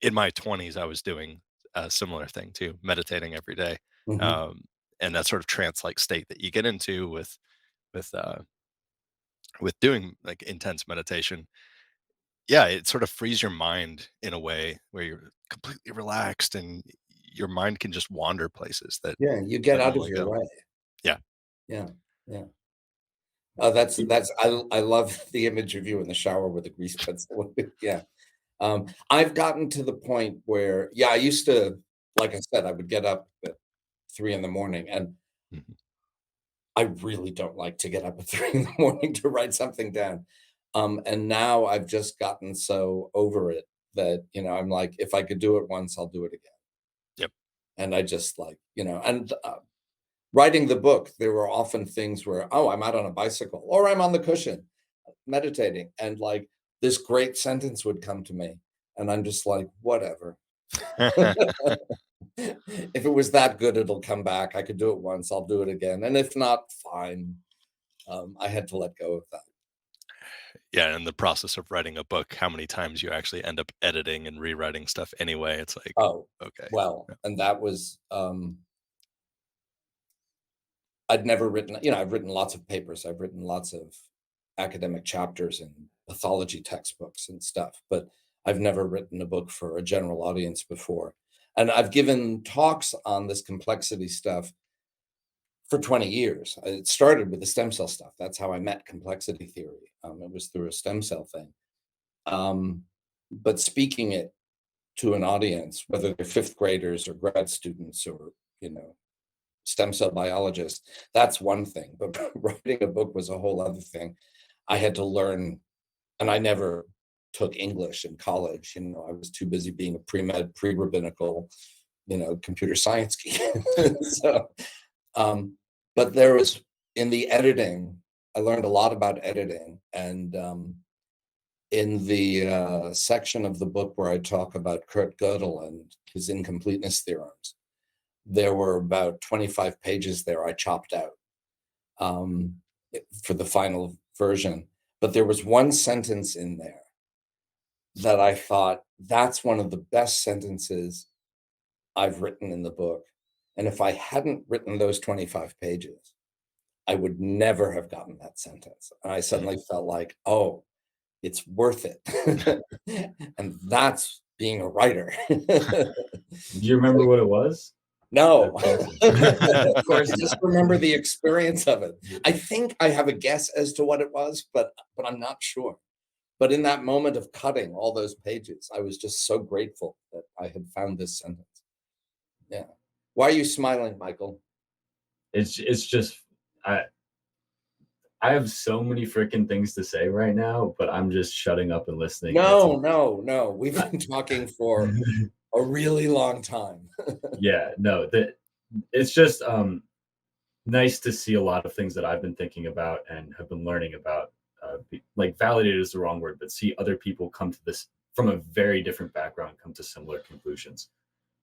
in my 20s, I was doing a similar thing too, meditating every day, Mhm. um, and that sort of trance-like state that you get into with uh, with doing like intense meditation. Yeah, it sort of frees your mind in a way where you're completely relaxed and your mind can just wander places that Yeah, you get out of normally your go. way. Yeah. Yeah. Yeah. Oh, that's I love the image of you in the shower with a grease pencil. Yeah. I've gotten to the point where, yeah, I used to, like I said, I would get up at 3 in the morning, and Mhm. I really don't like to get up at 3 in the morning to write something down. And now I've just gotten so over it that, I'm like, if I could do it once, I'll do it again. Yep. And I just like, and writing the book, there were often things where, oh, I'm out on a bicycle or I'm on the cushion meditating, and like this great sentence would come to me. And I'm just like, whatever. If it was that good, it'll come back. I could do it once, I'll do it again. And if not, fine. I had to let go of that. Yeah, in the process of writing a book, how many times you actually end up editing and rewriting stuff anyway, it's like, Oh, okay. well, Yeah. and that was, I'd never written, I've written lots of papers. I've written lots of academic chapters in pathology textbooks and stuff, but I've never written a book for a general audience before. And I've given talks on this complexity stuff for 20 years. It started with the stem cell stuff. That's how I met complexity theory. It was through a stem cell thing. Um, but speaking it to an audience, whether they're fifth graders or grad students or, you know, stem cell biologists, that's one thing. But writing a book was a whole other thing. I had to learn, and I never took English in college. I was too busy being a pre-med, pre-rabbinical, computer science geek. So, um, but there was in the editing, I learned a lot about editing, and in the section of the book where I talk about Kurt Gödel and his incompleteness theorems, there were about 25 pages there I chopped out um, for the final version. But there was one sentence in there that I thought that's one of the best sentences I've written in the book. And if I hadn't written those 25 pages, I would never have gotten that sentence. And I suddenly felt like, oh, it's worth it. And that's being a writer. Do you remember what it was? No, That's awesome. I Of course just not. remember the experience of it. I think I have a guess as to what it was, but I'm not sure. But in that moment of cutting all those pages, I was just so grateful that I had found this sentence. Yeah. Why are you smiling, Michael? It's just I I have so many freaking things to say right now, but I'm just shutting up and listening. And it's No. We've been talking for a really long time. yeah, no, that it's just nice to see a lot of things that I've been thinking about and have been learning about. Like validated is the wrong word, but see other people come to this from a very different background, come to similar conclusions.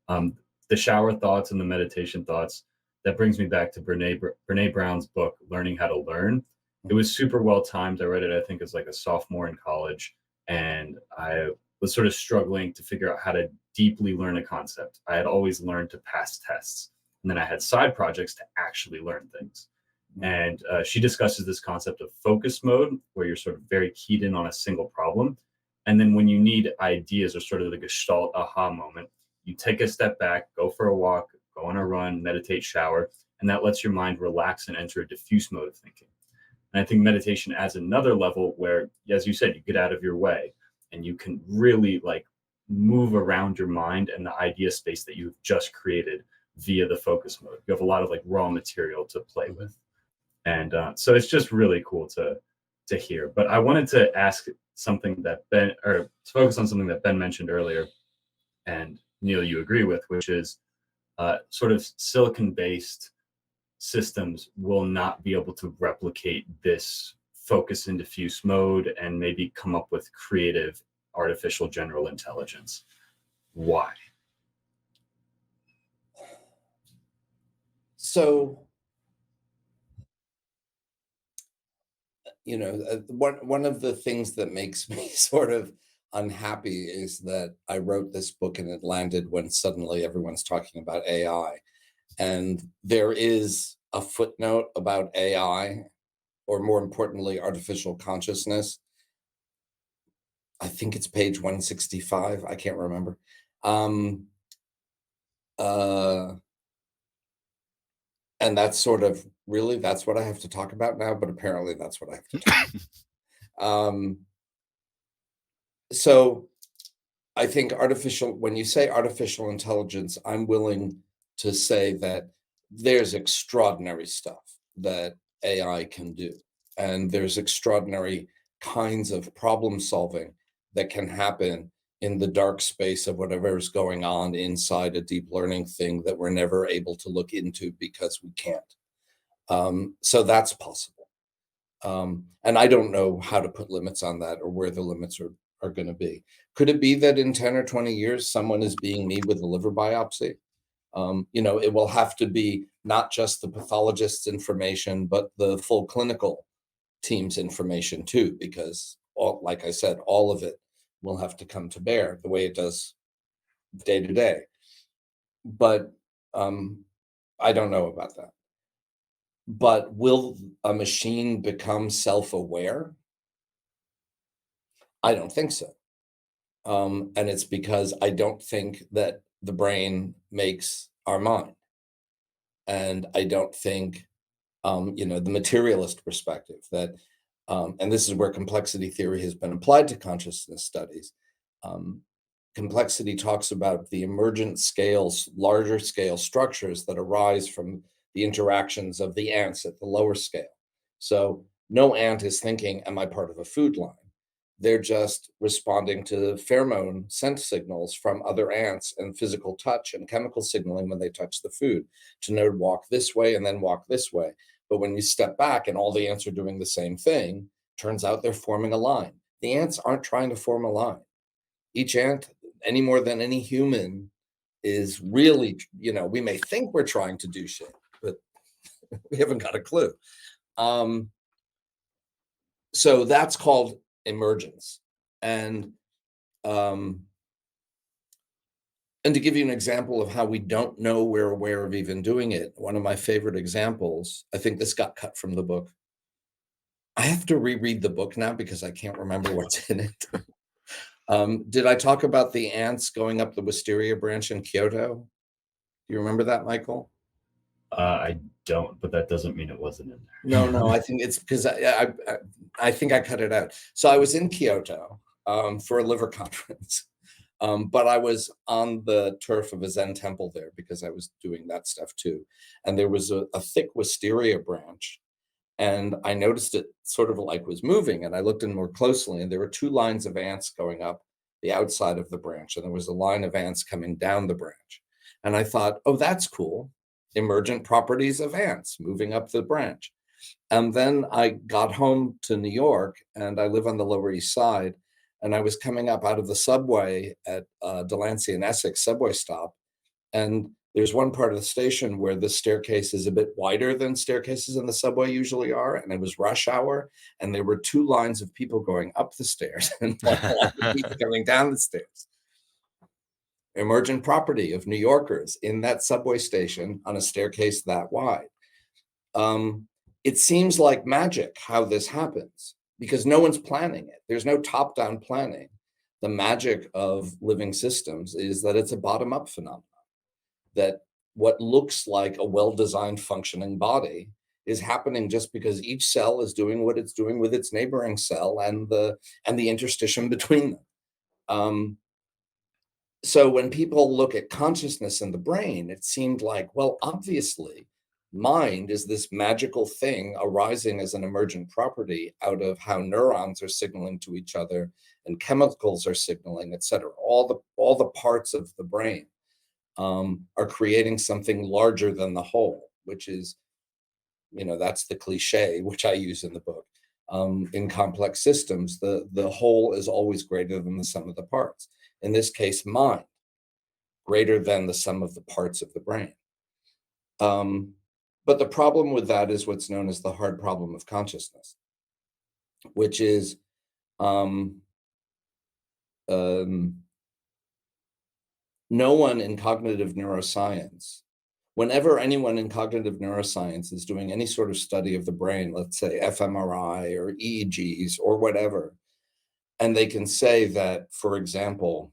Um, the shower thoughts and the meditation thoughts, that brings me back to Brene Brown's book, Learning How to Learn. It was super well timed. I read it, I think, as like a sophomore in college, and I was sort of struggling to figure out how to deeply learn a concept. I had always learned to pass tests, and then I had side projects to actually learn things. And she discusses this concept of focus mode, where you're sort of very keyed in on a single problem. And then when you need ideas or sort of the gestalt aha moment, you take a step back, go for a walk, go on a run, meditate, shower, and that lets your mind relax and enter a diffuse mode of thinking. And I think meditation adds another level where, as you said, you get out of your way and you can really like move around your mind and the idea space that you've just created via the focus mode. You have a lot of like raw material to play with. And so it's just really cool to hear. But I wanted to ask something that Ben, or to focus on something that Ben mentioned earlier, and Neil, you agree with, which is sort of silicon-based systems will not be able to replicate this focus and diffuse mode and maybe come up with creative artificial general intelligence. Why? So, one of the things that makes me sort of unhappy is that I wrote this book and it landed when suddenly everyone's talking about AI. And there is a footnote about AI, or more importantly, artificial consciousness. I think it's page 165. I can't remember. Um, uh, and that's sort of really that's what I have to talk about now, but apparently that's what I have to talk about. So I think when you say artificial intelligence, I'm willing to say that there's extraordinary stuff that AI can do. And there's extraordinary kinds of problem solving that can happen in the dark space of whatever is going on inside a deep learning thing that we're never able to look into because we can't. So that's possible. And I don't know how to put limits on that or where the limits are going to be. Could it be that in 10 or 20 years, someone is being me with a liver biopsy? It will have to be not just the pathologist's information, but the full clinical team's information too, because like I said, all of it will have to come to bear the way it does day to day. But I don't know about that. But will a machine become self-aware? I don't think so. And it's because I don't think that the brain makes our mind. And I don't think, the materialist perspective that, and this is where complexity theory has been applied to consciousness studies. Um, Complexity talks about the emergent scales, larger scale structures that arise from the interactions of the ants at the lower scale. So no ant is thinking, am I part of a food line? They're just responding to pheromone scent signals from other ants and physical touch and chemical signaling when they touch the food to know to walk this way and then walk this way. But when you step back and all the ants are doing the same thing, turns out they're forming a line. The ants aren't trying to form a line. Each ant, any more than any human, is really, we may think we're trying to do shit, but we haven't got a clue. So that's called emergence. And And to give you an example of how we don't know we're aware of even doing it, one of my favorite examples, I think this got cut from the book. I have to reread the book now because I can't remember what's in it. Did I talk about the ants going up the wisteria branch in Kyoto? Do you remember that, Michael? I don't, but that doesn't mean it wasn't in No, I think it's because I think I cut it out. So I was in Kyoto for a liver conference, but I was on the turf of a Zen temple there because I was doing that stuff too. And there was a thick wisteria branch, and I noticed it sort of like was moving. And I looked in more closely, and there were two lines of ants going up the outside of the branch, and there was a line of ants coming down the branch. And I thought, oh, that's cool. Emergent properties of ants moving up the branch. And then I got home to New York, and I live on the Lower East Side. And I was coming up out of the subway at Delancey and Essex subway stop. And there's one part of the station where the staircase is a bit wider than staircases in the subway usually are. And it was rush hour. And there were two lines of people going up the stairs and one line of people going down the stairs. Emergent property of New Yorkers in that subway station on a staircase that wide. It seems like magic how this happens because no one's planning it. There's no top-down planning. The magic of living systems is that it's a bottom-up phenomenon, that what looks like a well-designed functioning body is happening just because each cell is doing what it's doing with its neighboring cell and the interstitium between them. So when people look at consciousness in the brain, it seemed like, well, obviously, mind is this magical thing arising as an emergent property out of how neurons are signaling to each other and chemicals are signaling, et cetera. All the parts of the brain are creating something larger than the whole, which is, that's the cliche, which I use in the book. In complex systems, the whole is always greater than the sum of the parts. In this case, mind, greater than the sum of the parts of the brain. But the problem with that is what's known as the hard problem of consciousness, which is no one in cognitive neuroscience, whenever anyone in cognitive neuroscience is doing any sort of study of the brain, let's say fMRI or EEGs or whatever, and they can say that, for example,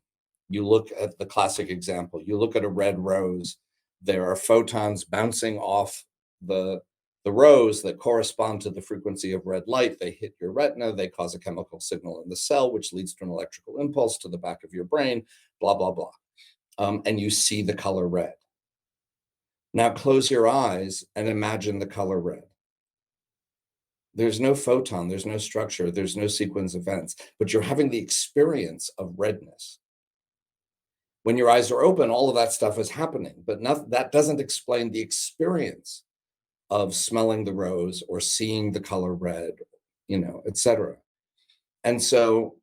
you look at the classic example, you look at a red rose, there are photons bouncing off the rose that correspond to the frequency of red light. They hit your retina, they cause a chemical signal in the cell, which leads to an electrical impulse to the back of your brain, blah, blah, blah. And you see the color red. Now close your eyes and imagine the color red. There's no photon, there's no structure, there's no sequence of events, but you're having the experience of redness. When your eyes are open, all of that stuff is happening, but that doesn't explain the experience of smelling the rose or seeing the color red, et cetera. And so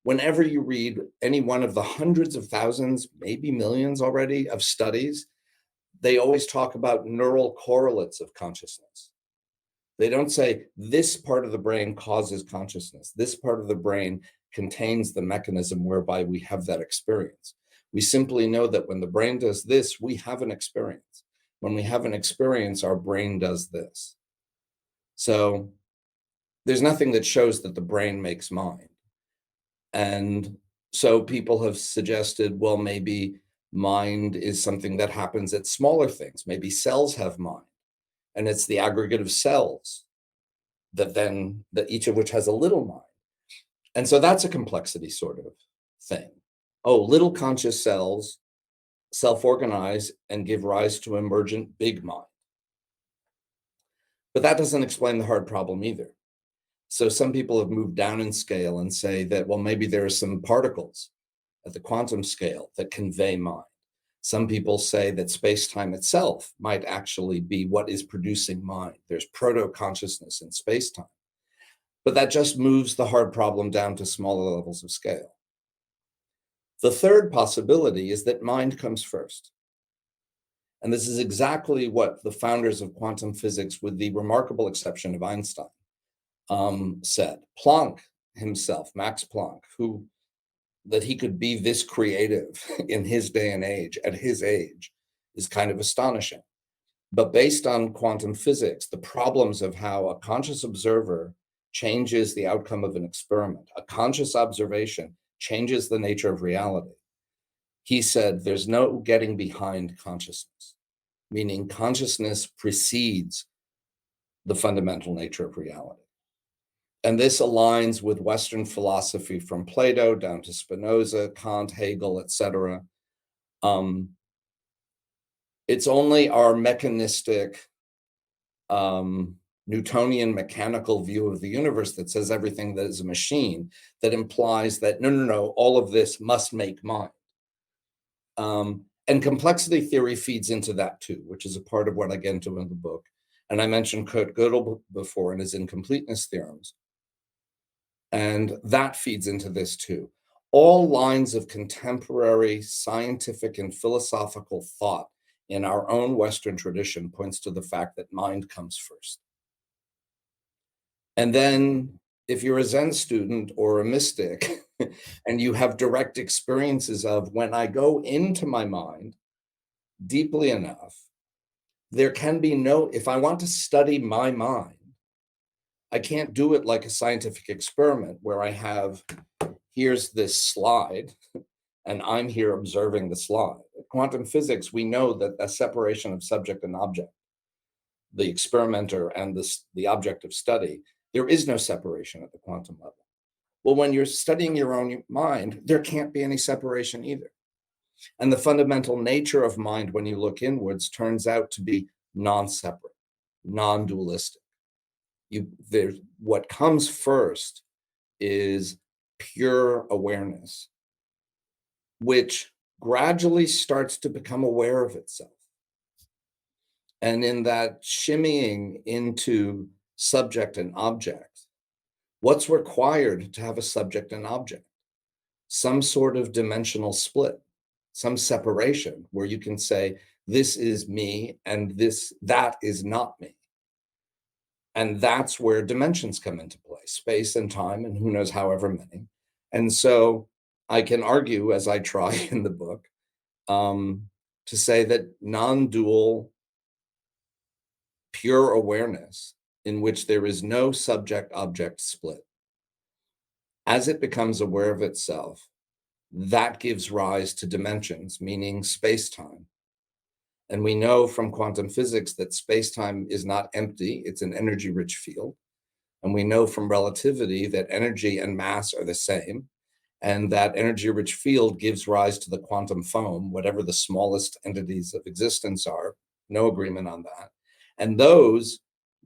whenever you read any one of the hundreds of thousands, maybe millions already of studies, they always talk about neural correlates of consciousness. They don't say this part of the brain causes consciousness. This part of the brain contains the mechanism whereby we have that experience. We simply know that when the brain does this, we have an experience. When we have an experience, our brain does this. So there's nothing that shows that the brain makes mind. And so people have suggested, well, maybe mind is something that happens at smaller things. Maybe cells have mind, and it's the aggregate of cells that each of which has a little mind. And so that's a complexity sort of thing. Oh, little conscious cells self-organize and give rise to emergent big mind. But that doesn't explain the hard problem either. So some people have moved down in scale and say that, well, maybe there are some particles at the quantum scale that convey mind. Some people say that space-time itself might actually be what is producing mind. There's proto-consciousness in space-time. But that just moves the hard problem down to smaller levels of scale. The third possibility is that mind comes first. And this is exactly what the founders of quantum physics, with the remarkable exception of Einstein, said. Planck himself, Max Planck, who that he could be this creative in his day and age, at his age, is kind of astonishing. But based on quantum physics, the problems of how a conscious observer changes the outcome of an experiment, a conscious observation changes the nature of reality. He said there's no getting behind consciousness, meaning consciousness precedes the fundamental nature of reality. And this aligns with Western philosophy from Plato down to Spinoza, Kant, Hegel, etc. It's only our mechanistic, Newtonian mechanical view of the universe that says everything that is a machine that implies that no, all of this must make mind. And complexity theory feeds into that too, which is a part of what I get into in the book. And I mentioned Kurt Gödel before and his incompleteness theorems. And that feeds into this too. All lines of contemporary scientific and philosophical thought in our own Western tradition points to the fact that mind comes first. And then if you're a Zen student or a mystic and you have direct experiences of when I go into my mind deeply enough, there can be no, if I want to study my mind, I can't do it like a scientific experiment where I have, here's this slide and I'm here observing the slide. In quantum physics, we know that a separation of subject and object, the experimenter and the object of study, there is no separation at the quantum level. Well, when you're studying your own mind, there can't be any separation either. And the fundamental nature of mind when you look inwards turns out to be non-separate, non-dualistic. What comes first is pure awareness, which gradually starts to become aware of itself. And in that shimmying into subject and object, what's required to have a subject and object? Some sort of dimensional split, some separation where you can say, this is me and that is not me. And that's where dimensions come into play, space and time, and who knows however many. And so I can argue, as I try in the book, to say that non-dual, pure awareness in which there is no subject-object split, as it becomes aware of itself, that gives rise to dimensions, meaning space-time. And we know from quantum physics that space-time is not empty, it's an energy-rich field. And we know from relativity that energy and mass are the same, and that energy-rich field gives rise to the quantum foam, whatever the smallest entities of existence are, no agreement on that. And those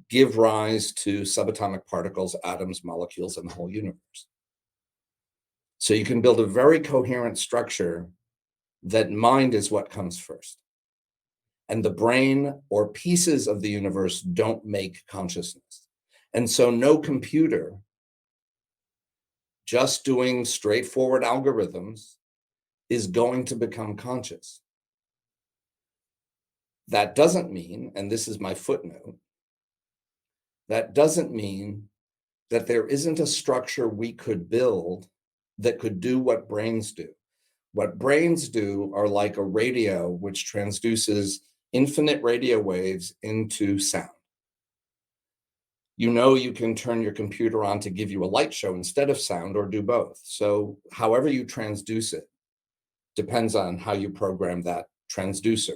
give rise to subatomic particles, atoms, molecules, and the whole universe. So you can build a very coherent structure that mind is what comes first. And the brain or pieces of the universe don't make consciousness. And so no computer just doing straightforward algorithms is going to become conscious. That doesn't mean, and this is my footnote, that doesn't mean that there isn't a structure we could build that could do what brains do. What brains do are like a radio which transduces infinite radio waves into sound. You know you can turn your computer on to give you a light show instead of sound, or do both. So however you transduce it depends on how you program that transducer.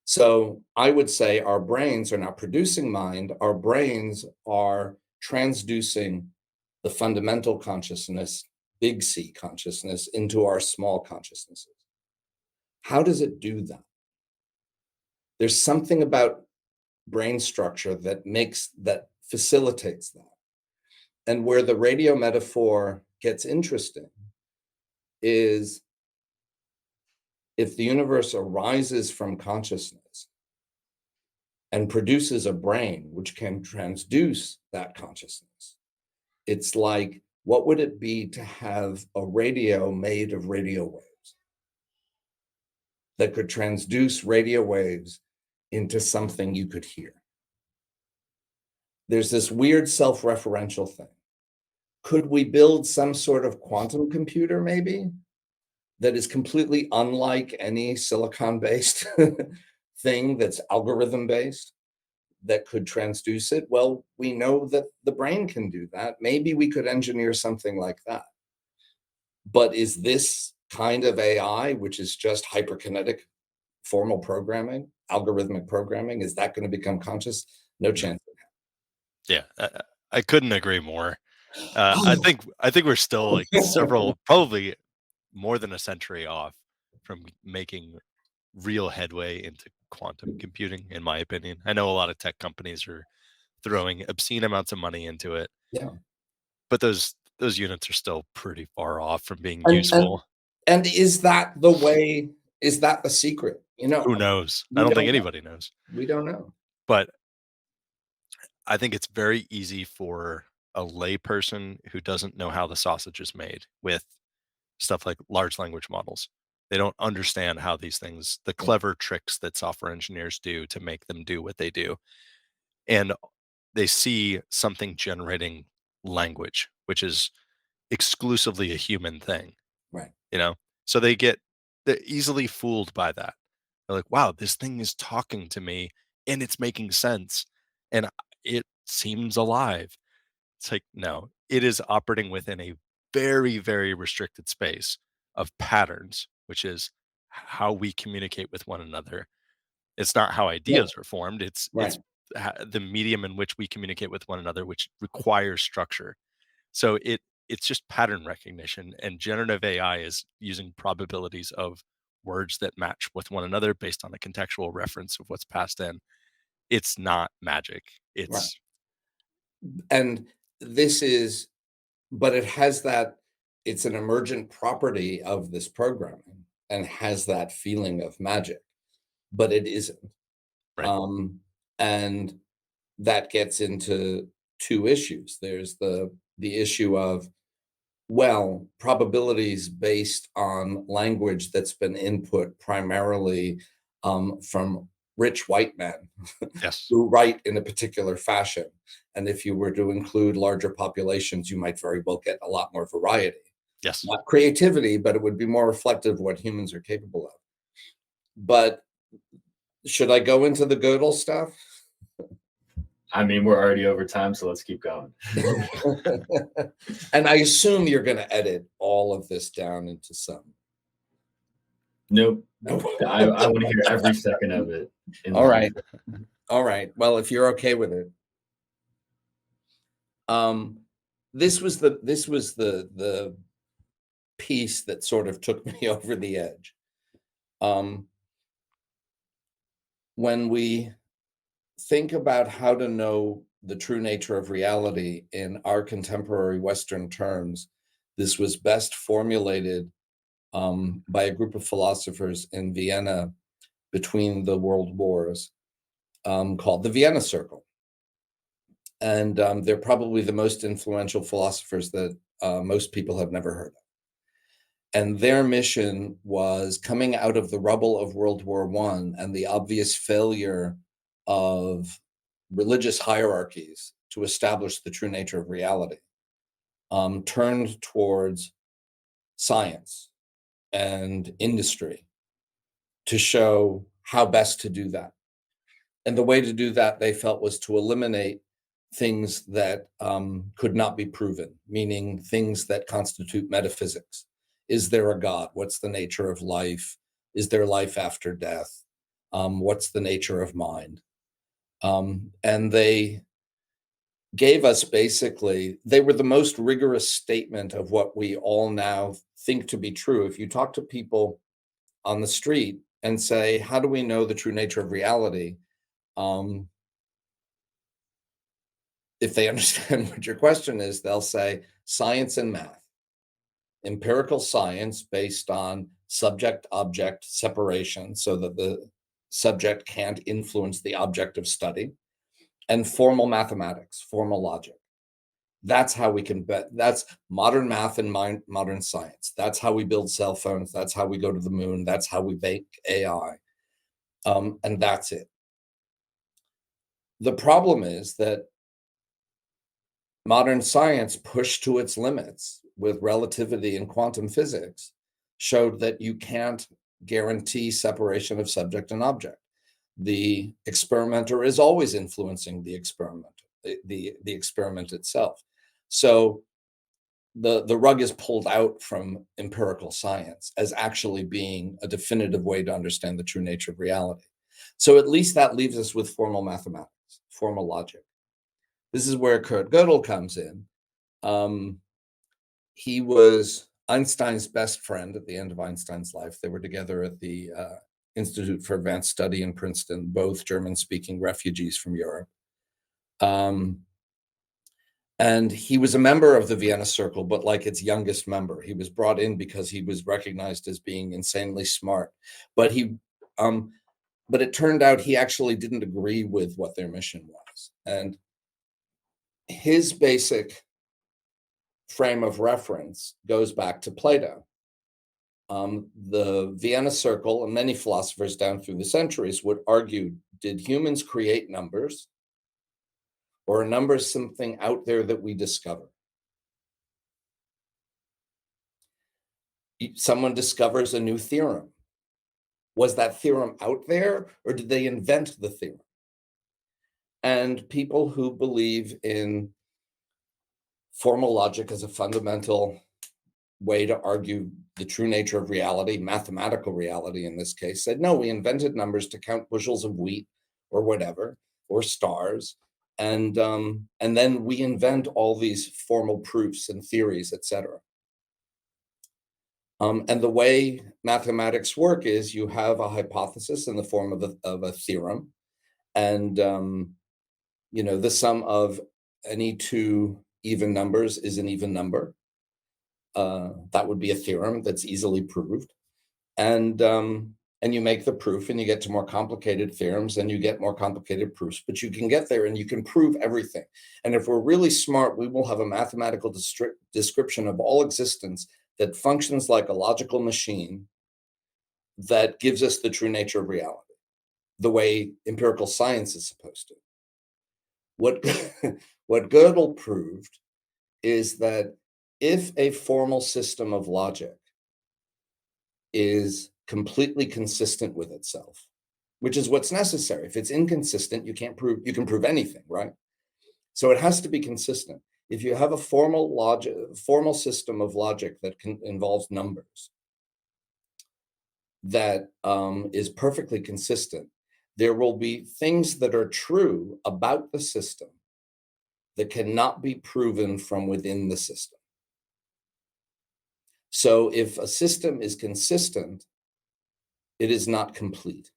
So I would say our brains are not producing mind, our brains are transducing the fundamental consciousness, big C consciousness, into our small consciousnesses. How does it do that? There's something about brain structure that facilitates that. And where the radio metaphor gets interesting is if the universe arises from consciousness and produces a brain which can transduce that consciousness, it's like, what would it be to have a radio made of radio waves that could transduce radio waves into something you could hear? There's this weird self-referential thing. Could we build some sort of quantum computer maybe that is completely unlike any silicon-based thing that's algorithm-based that could transduce it? Well, we know that the brain can do that. Maybe we could engineer something like that. But is this kind of AI, which is just hyperkinetic formal programming, algorithmic programming, is that going to become conscious? No No. chance. Yeah, I couldn't agree more. I Oh. think we're still like several, probably more than a century off from making real headway into quantum computing, in my opinion. I know a lot of tech companies are throwing obscene amounts of money into it, Yeah. but those units are still pretty far off from being And and useful. and is that the way, is that the secret? Who knows? I We don't think don't know. anybody knows. We don't know. But I think it's very easy for a layperson who doesn't know how the sausage is made with stuff like large language models. They don't understand how these things, the Yeah, clever tricks that software engineers do to make them do what they do. And they see something generating language, which is exclusively a human thing, right. you know? So they're easily fooled by that. They're like, wow, this thing is talking to me and it's making sense and it seems alive. It's like, no, it is operating within a very, very restricted space of patterns, which is how we communicate with one another. It's not how Yeah, ideas are formed. It's right, the medium in which we communicate with one another, which requires structure. So it's just pattern recognition, and generative AI is using probabilities of words that match with one another based on the contextual reference of what's passed in. It's not magic. right. It's And this is, but it has that, it's an emergent property of this programming and has that feeling of magic, but it isn't. right. Um, and that gets into two issues. There's the issue of, well, probabilities based on language that's been input primarily from rich white men Yes. who write in a particular fashion. And if you were to include larger populations, you might very well get a lot more variety. Yes. Not creativity, but it would be more reflective of what humans are capable of. But should I go into the Gödel stuff? I mean, we're already over time, so let's keep going. And I assume you're going to edit all of this down into some. Nope. No. I want to hear every second of it in the All right. future. All right. Well, if you're okay with it. This was the piece that sort of took me over the edge. When we think about how to know the true nature of reality in our contemporary Western terms, this was best formulated by a group of philosophers in Vienna between the world wars, called the Vienna Circle. And they're probably the most influential philosophers that most people have never heard of. And their mission was coming out of the rubble of World War I and the obvious failure of religious hierarchies to establish the true nature of reality, turned towards science and industry to show how best to do that. And the way to do that, they felt, was to eliminate things that could not be proven, meaning things that constitute metaphysics. Is there a God? What's the nature of life? Is there life after death? What's the nature of mind? And they gave us, basically, they were the most rigorous statement of what we all now think to be true. If you talk to people on the street and say, how do we know the true nature of reality? If they understand what your question is, they'll say science and math, empirical science based on subject object separation so that the subject can't influence the object of study, and formal mathematics, formal logic. That's how we can bet. That's modern math and modern science. That's how we build cell phones. That's how we go to the moon. That's how we make AI. And that's it. The problem is that modern science, pushed to its limits with relativity and quantum physics, showed that you can't guarantee separation of subject and object. The experimenter is always influencing the experiment, the experiment itself. So the rug is pulled out from empirical science as actually being a definitive way to understand the true nature of reality. So at least that leaves us with formal mathematics, formal logic. This is where Kurt Gödel comes in. He was Einstein's best friend at the end of Einstein's life. They were together at the Institute for Advanced Study in Princeton, both German-speaking refugees from Europe. And he was a member of the Vienna Circle, but like its youngest member. He was brought in because he was recognized as being insanely smart. But it turned out he actually didn't agree with what their mission was. And his basic frame of reference goes back to Plato. The Vienna Circle and many philosophers down through the centuries would argue, did humans create numbers? Or are numbers something out there that we discover? Someone discovers a new theorem. Was that theorem out there, or did they invent the theorem? And people who believe in formal logic as a fundamental way to argue the true nature of reality, mathematical reality in this case, said, no, we invented numbers to count bushels of wheat or whatever, or stars. And then we invent all these formal proofs and theories, etc. And the way mathematics work is you have a hypothesis in the form of a theorem, and the sum of any two even numbers is an even number. That would be a theorem that's easily proved, and you make the proof, and you get to more complicated theorems, and you get more complicated proofs, but you can get there and you can prove everything. And if we're really smart, we will have a mathematical description of all existence that functions like a logical machine that gives us the true nature of reality, the way empirical science is supposed to. What Gödel proved is that if a formal system of logic is completely consistent with itself, which is what's necessary. If it's inconsistent, you can prove anything, right? So it has to be consistent. If you have a formal system of logic that involves numbers that is perfectly consistent, there will be things that are true about the system that cannot be proven from within the system. So if a system is consistent, it is not complete.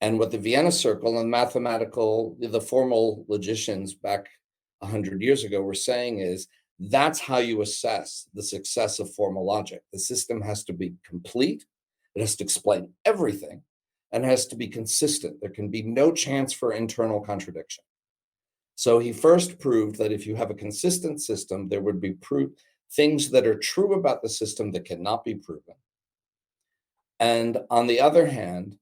And what the Vienna Circle and the formal logicians back 100 years ago were saying is, that's how you assess the success of formal logic. The system has to be complete, it has to explain everything, and it has to be consistent. There can be no chance for internal contradiction. So he first proved that if you have a consistent system, there would be things that are true about the system that cannot be proven. And on the other hand,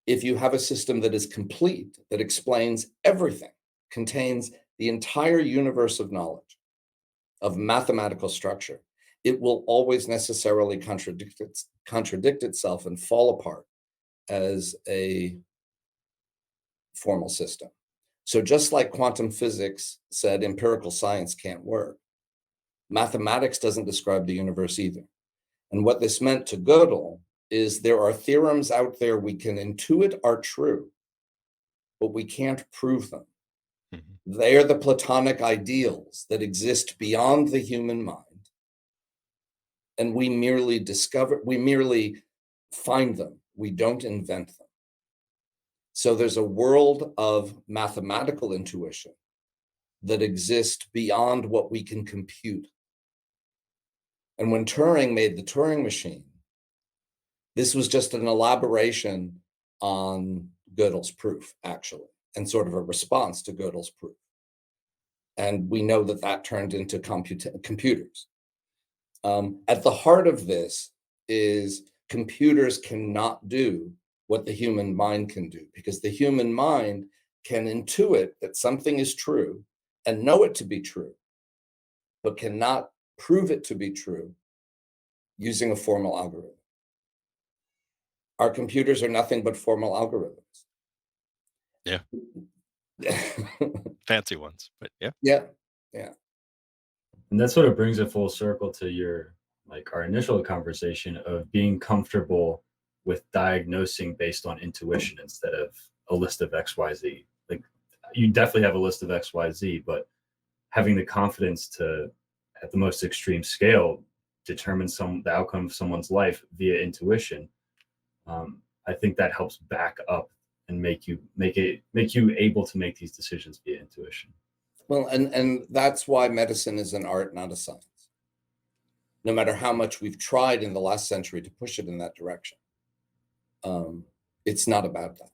if you have a system that is complete, that explains everything, contains the entire universe of knowledge, of mathematical structure, it will always necessarily contradict itself and fall apart as a formal system. So just like quantum physics said empirical science can't work, mathematics doesn't describe the universe either. And what this meant to Gödel is there are theorems out there we can intuit are true, but we can't prove them. Mm-hmm. They are the Platonic ideals that exist beyond the human mind. And we merely find them. We don't invent them. So there's a world of mathematical intuition that exists beyond what we can compute. And when Turing made the Turing machine, this was just an elaboration on Gödel's proof, actually, and sort of a response to Gödel's proof. And we know that turned into computers. At the heart of this is computers cannot do what the human mind can do, because the human mind can intuit that something is true and know it to be true, but cannot prove it to be true using a formal algorithm. Our computers are nothing but formal algorithms. Yeah. Fancy ones, but yeah. Yeah. Yeah. And that sort of brings it full circle to your, like, our initial conversation of being comfortable with diagnosing based on intuition instead of a list of XYZ. Like, you definitely have a list of XYZ, but having the confidence to, at the most extreme scale, determine the outcome of someone's life via intuition. I think that helps back up and make you able to make these decisions via intuition. Well, and that's why medicine is an art, not a science. No matter how much we've tried in the last century to push it in that direction, it's not about that.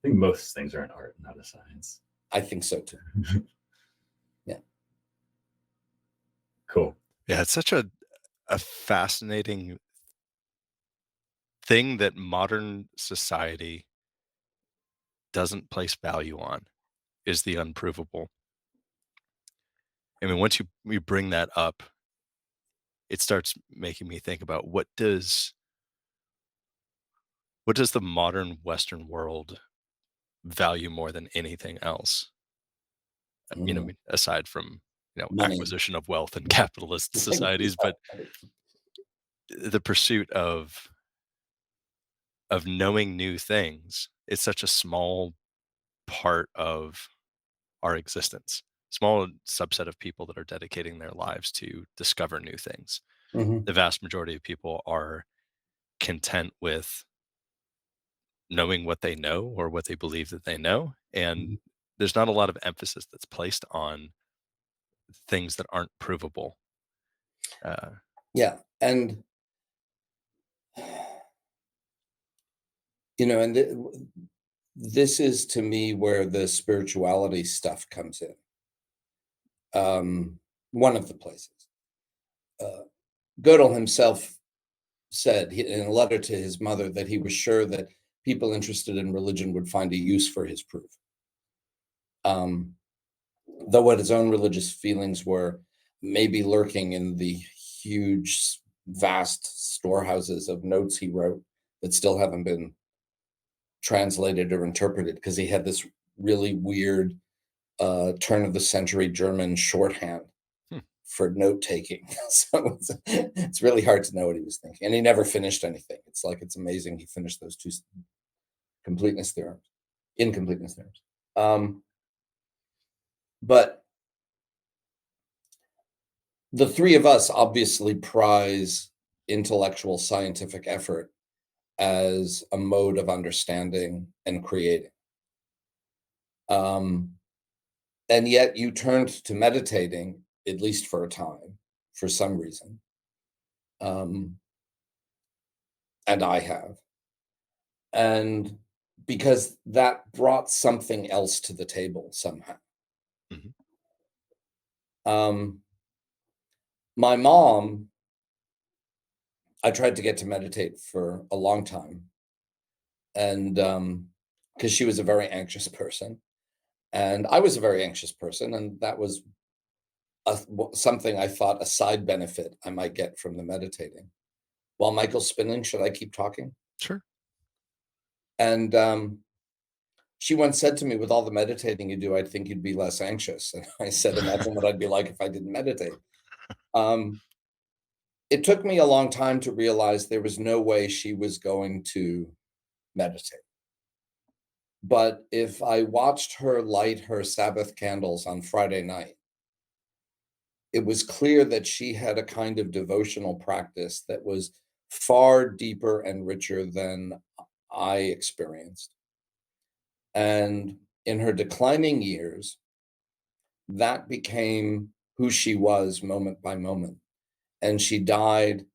I think most things are an art, not a science. I think so too. Yeah. Cool. Yeah, it's such a fascinating thing that modern society doesn't place value on, is the unprovable. I mean, once you bring that up, it starts making me think about what does the modern Western world value more than anything else? You know, I mean, aside from, Money. acquisition of wealth in capitalist societies, but the pursuit of knowing new things is such a small part of our existence. Small subset of people that are dedicating their lives to discover new things. Mhm. The vast majority of people are content with knowing what they know or what they believe that they know. And Mhm. there's not a lot of emphasis that's placed on things that aren't provable. Yeah, and and this is to me where the spirituality stuff comes in. One of the places. Gödel himself said in a letter to his mother that he was sure that people interested in religion would find a use for his proof. Though what his own religious feelings were maybe lurking in the huge, vast storehouses of notes he wrote that still haven't been translated or interpreted because he had this really weird turn of the century German shorthand Hmm. for note taking. So it's really hard to know what he was thinking. And he never finished anything. It's amazing he finished those two incompleteness theorems. But the three of us obviously prize intellectual scientific effort as a mode of understanding and creating. And yet you turned to meditating, at least for a time, for some reason. And I have. And because that brought something else to the table somehow. Mhm. My mom, I tried to get to meditate for a long time. And because she was a very anxious person. And I was a very anxious person. And that was something I thought a side benefit I might get from the meditating. While Michael's spinning, should I keep talking? Sure. And she once said to me, with all the meditating you do, I'd think you'd be less anxious. And I said, imagine what I'd be like if I didn't meditate. It took me a long time to realize there was no way she was going to meditate. But if I watched her light her Sabbath candles on Friday night, it was clear that she had a kind of devotional practice that was far deeper and richer than I experienced. And in her declining years, that became who she was moment by moment. And she died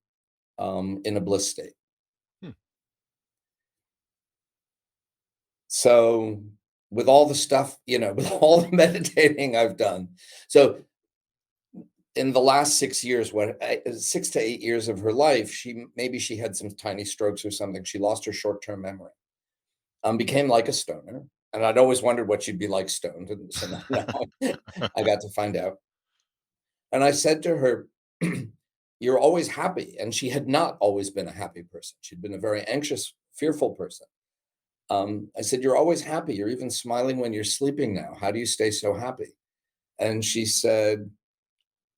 in a bliss state. Hmm. So, with all the stuff, with all the meditating I've done. So, in the last 6 years, 6 to 8 years of her life, she had some tiny strokes or something. She lost her short-term memory, became like a stoner, And I'd always wondered what she'd be like stoned. And so now I got to find out. And I said to her, "You're always happy." And she had not always been a happy person. She'd been a very anxious, fearful person. I said, "You're always happy. You're even smiling when you're sleeping now. How do you stay so happy?" And she said,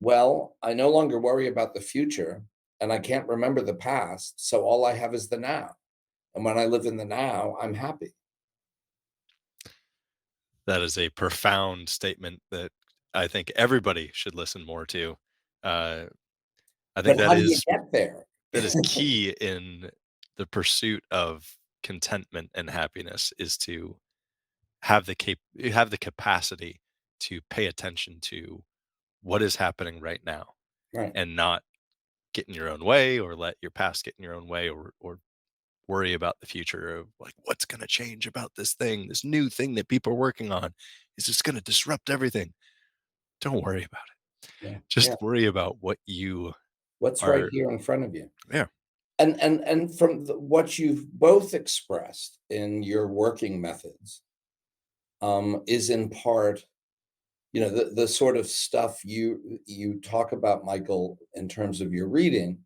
"Well, I no longer worry about the future and I can't remember the past. So all I have is the now. And when I live in the now, I'm happy." That is a profound statement that I think everybody should listen more to. Uh, I think But how do you get there? that is key in the pursuit of contentment and happiness is to have the capacity to pay attention to what is happening right now Right. and not get in your own way or let your past get in your own way or worry about the future of like what's going to change about this new thing that people are working on. Is this going to disrupt everything? Don't worry about it. Yeah. Just Yeah. worry about what you What's right are. here in front of you? Yeah. And from what you've both expressed in your working methods, is in part, the sort of stuff you talk about, Michael, in terms of your reading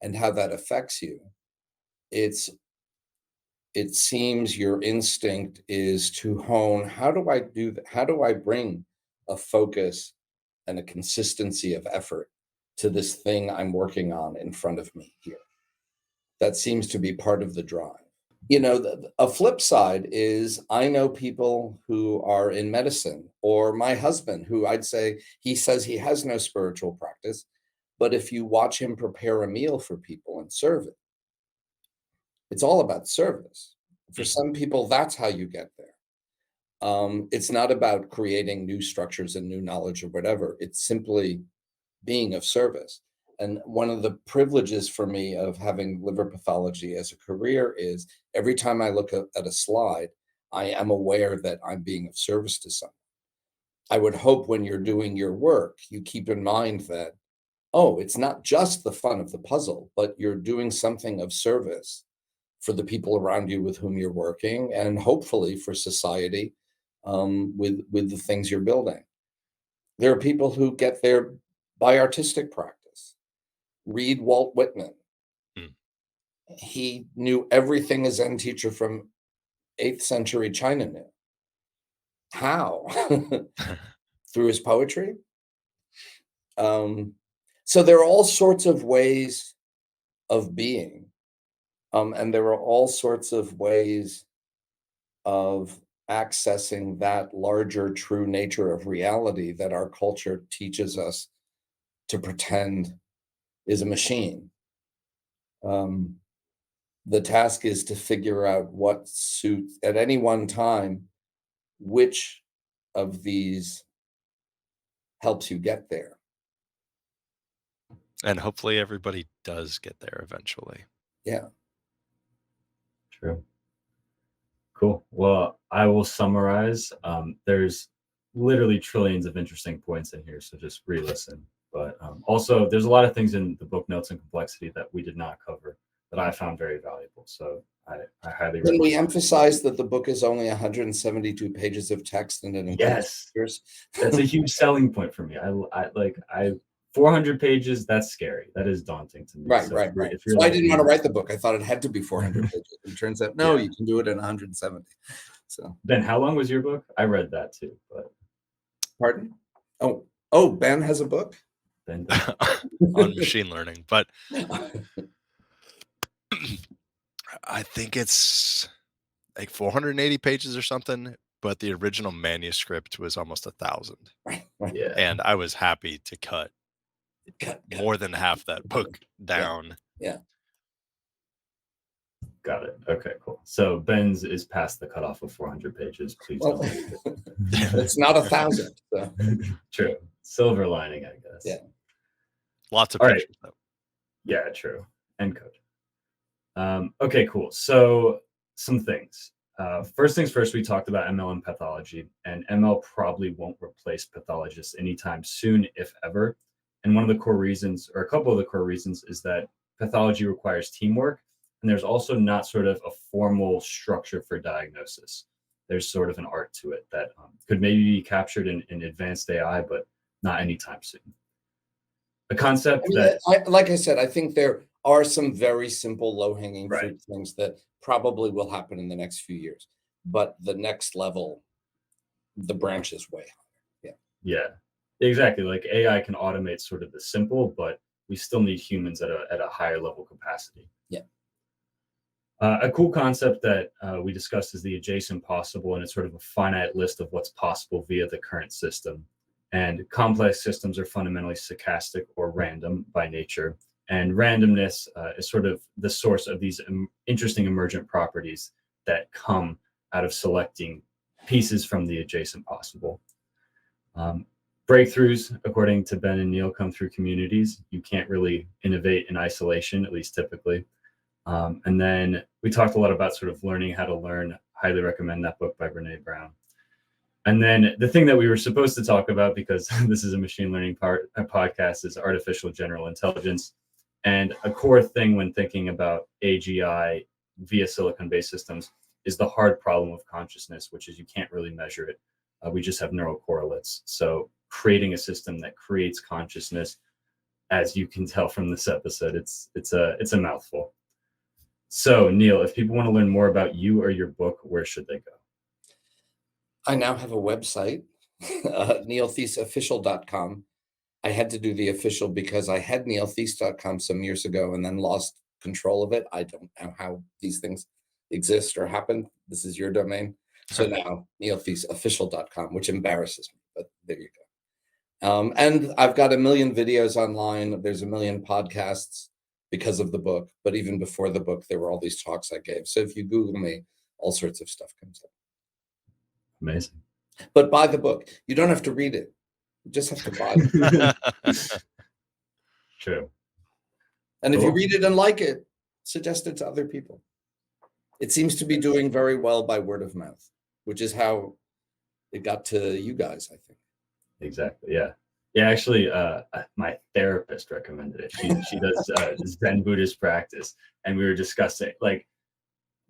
and how that affects you. It's it seems your instinct is to hone, how do I do that? How do I bring a focus and a consistency of effort to this thing I'm working on in front of me here? That seems to be part of the drive. A flip side is I know people who are in medicine, or my husband, who I'd say he says he has no spiritual practice, but if you watch him prepare a meal for people and serve it, it's all about service. For Mhm. some people, that's how you get there. It's not about creating new structures and new knowledge or whatever. It's simply being of service. And one of the privileges for me of having liver pathology as a career is every time I look at a slide, I am aware that I'm being of service to someone. I would hope when you're doing your work, you keep in mind that, oh, it's not just the fun of the puzzle, but you're doing something of service for the people around you with whom you're working, and hopefully for society, with the things you're building. There are people who get there by artistic practice. Read Walt Whitman. Mm. He knew everything a Zen teacher from 8th century China knew. How? Through his poetry? Um, so there are all sorts of ways of being, and there are all sorts of ways of accessing that larger true nature of reality that our culture teaches us to pretend is a machine. Um, the task is to figure out what suits at any one time, which of these helps you get there. And hopefully everybody does get there eventually. Yeah. True. Cool. Well, I will summarize. There's literally trillions of interesting points in here, so just re-listen. But also, there's a lot of things in the book Notes and Complexity that we did not cover that I found very valuable. So I highly Can we recommend. emphasize that the book is only 172 pages of text and it includes Yes, pictures? that's a huge selling point for me. I 400 pages. That's scary. That is daunting to me. Right, So right, right. if you're So I like didn't want to me, write the book. I thought it had to be 400 pages. And it turns out, no, yeah. you can do it in 170. So, Ben, how long was your book? I read that too, but pardon? Oh, Ben has a book? Ben, On machine learning, but I think it's like 480 pages or something, but the original manuscript was almost 1,000. Right, right. yeah, And I was happy to cut Cut. more than half that book Yeah. down. Yeah. got it. Okay, cool. So Ben's is past the cutoff of 400 pages. Please Well, don't read it. it's not 1,000. So, True. Silver lining, I guess. yeah. Lots of All right. pictures though. Yeah, true. End code. Okay, cool. So some things. First things first, we talked about ML and pathology, and ML probably won't replace pathologists anytime soon, if ever. And one of the core reasons, or a couple of the core reasons, is that pathology requires teamwork, and there's also not sort of a formal structure for diagnosis. there's sort of an art to it that could maybe be captured in advanced AI, but not anytime soon. A concept that, like I said, I think there are some very simple, low-hanging right, fruit things that probably will happen in the next few years. But the next level, the branch is way higher. yeah, exactly. Like AI can automate sort of the simple, but we still need humans at a higher level capacity. Yeah. A cool concept that we discussed is the adjacent possible, and it's sort of a finite list of what's possible via the current system. And complex systems are fundamentally stochastic or random by nature. And randomness is sort of the source of these interesting emergent properties that come out of selecting pieces from the adjacent possible. Breakthroughs, according to Ben and Neil, come through communities. You can't really innovate in isolation, at least typically. And then we talked a lot about sort of learning how to learn. Highly recommend that book by Brene Brown. And then the thing that we were supposed to talk about, because this is a machine learning podcast, is artificial general intelligence. And a core thing when thinking about AGI via silicon-based systems is the hard problem of consciousness, which is you can't really measure it. We just have neural correlates. So creating a system that creates consciousness, as you can tell from this episode, it's a mouthful. So Neil, if people want to learn more about you or your book, where should they go? I now have a website, neiltheiseofficial.com. I had to do the official because I had neiltheise.com some years ago and then lost control of it. I don't know how these things exist or happen. This is your domain. So now neiltheiseofficial.com, which embarrasses me, but there you go. And I've got a million videos online. There's a million podcasts because of the book. But even before the book, there were all these talks I gave. So if you Google me, all sorts of stuff comes up. Amazing. But buy the book. You don't have to read it. You just have to buy it. True. And if you read it and like it, suggest it to other people. It seems to be doing very well by word of mouth, which is how it got to you guys, I think. Exactly. Yeah. Yeah. Actually, my therapist recommended it. She does Zen Buddhist practice, and we were discussing, like,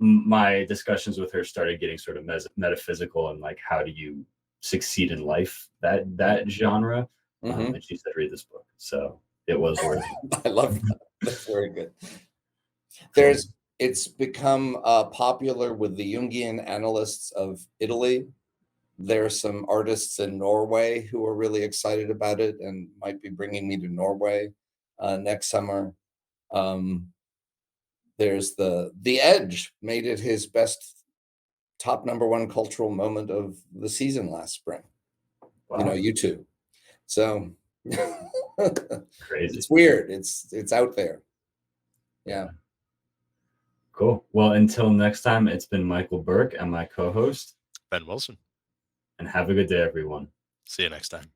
my discussions with her started getting sort of metaphysical and like, how do you succeed in life, that genre. And she said, read this book. So it was worth it. I love that. That's very good. It's become popular with the Jungian analysts of Italy. There are some artists in Norway who are really excited about it and might be bringing me to Norway next summer. There's the Edge made it his best top #1 cultural moment of the season last spring. Wow. You know, YouTube. So crazy. It's weird. It's out there. Yeah. Cool. Well, until next time, it's been Michael Burke and my co-host Ben Wilson. And have a good day, everyone. See you next time.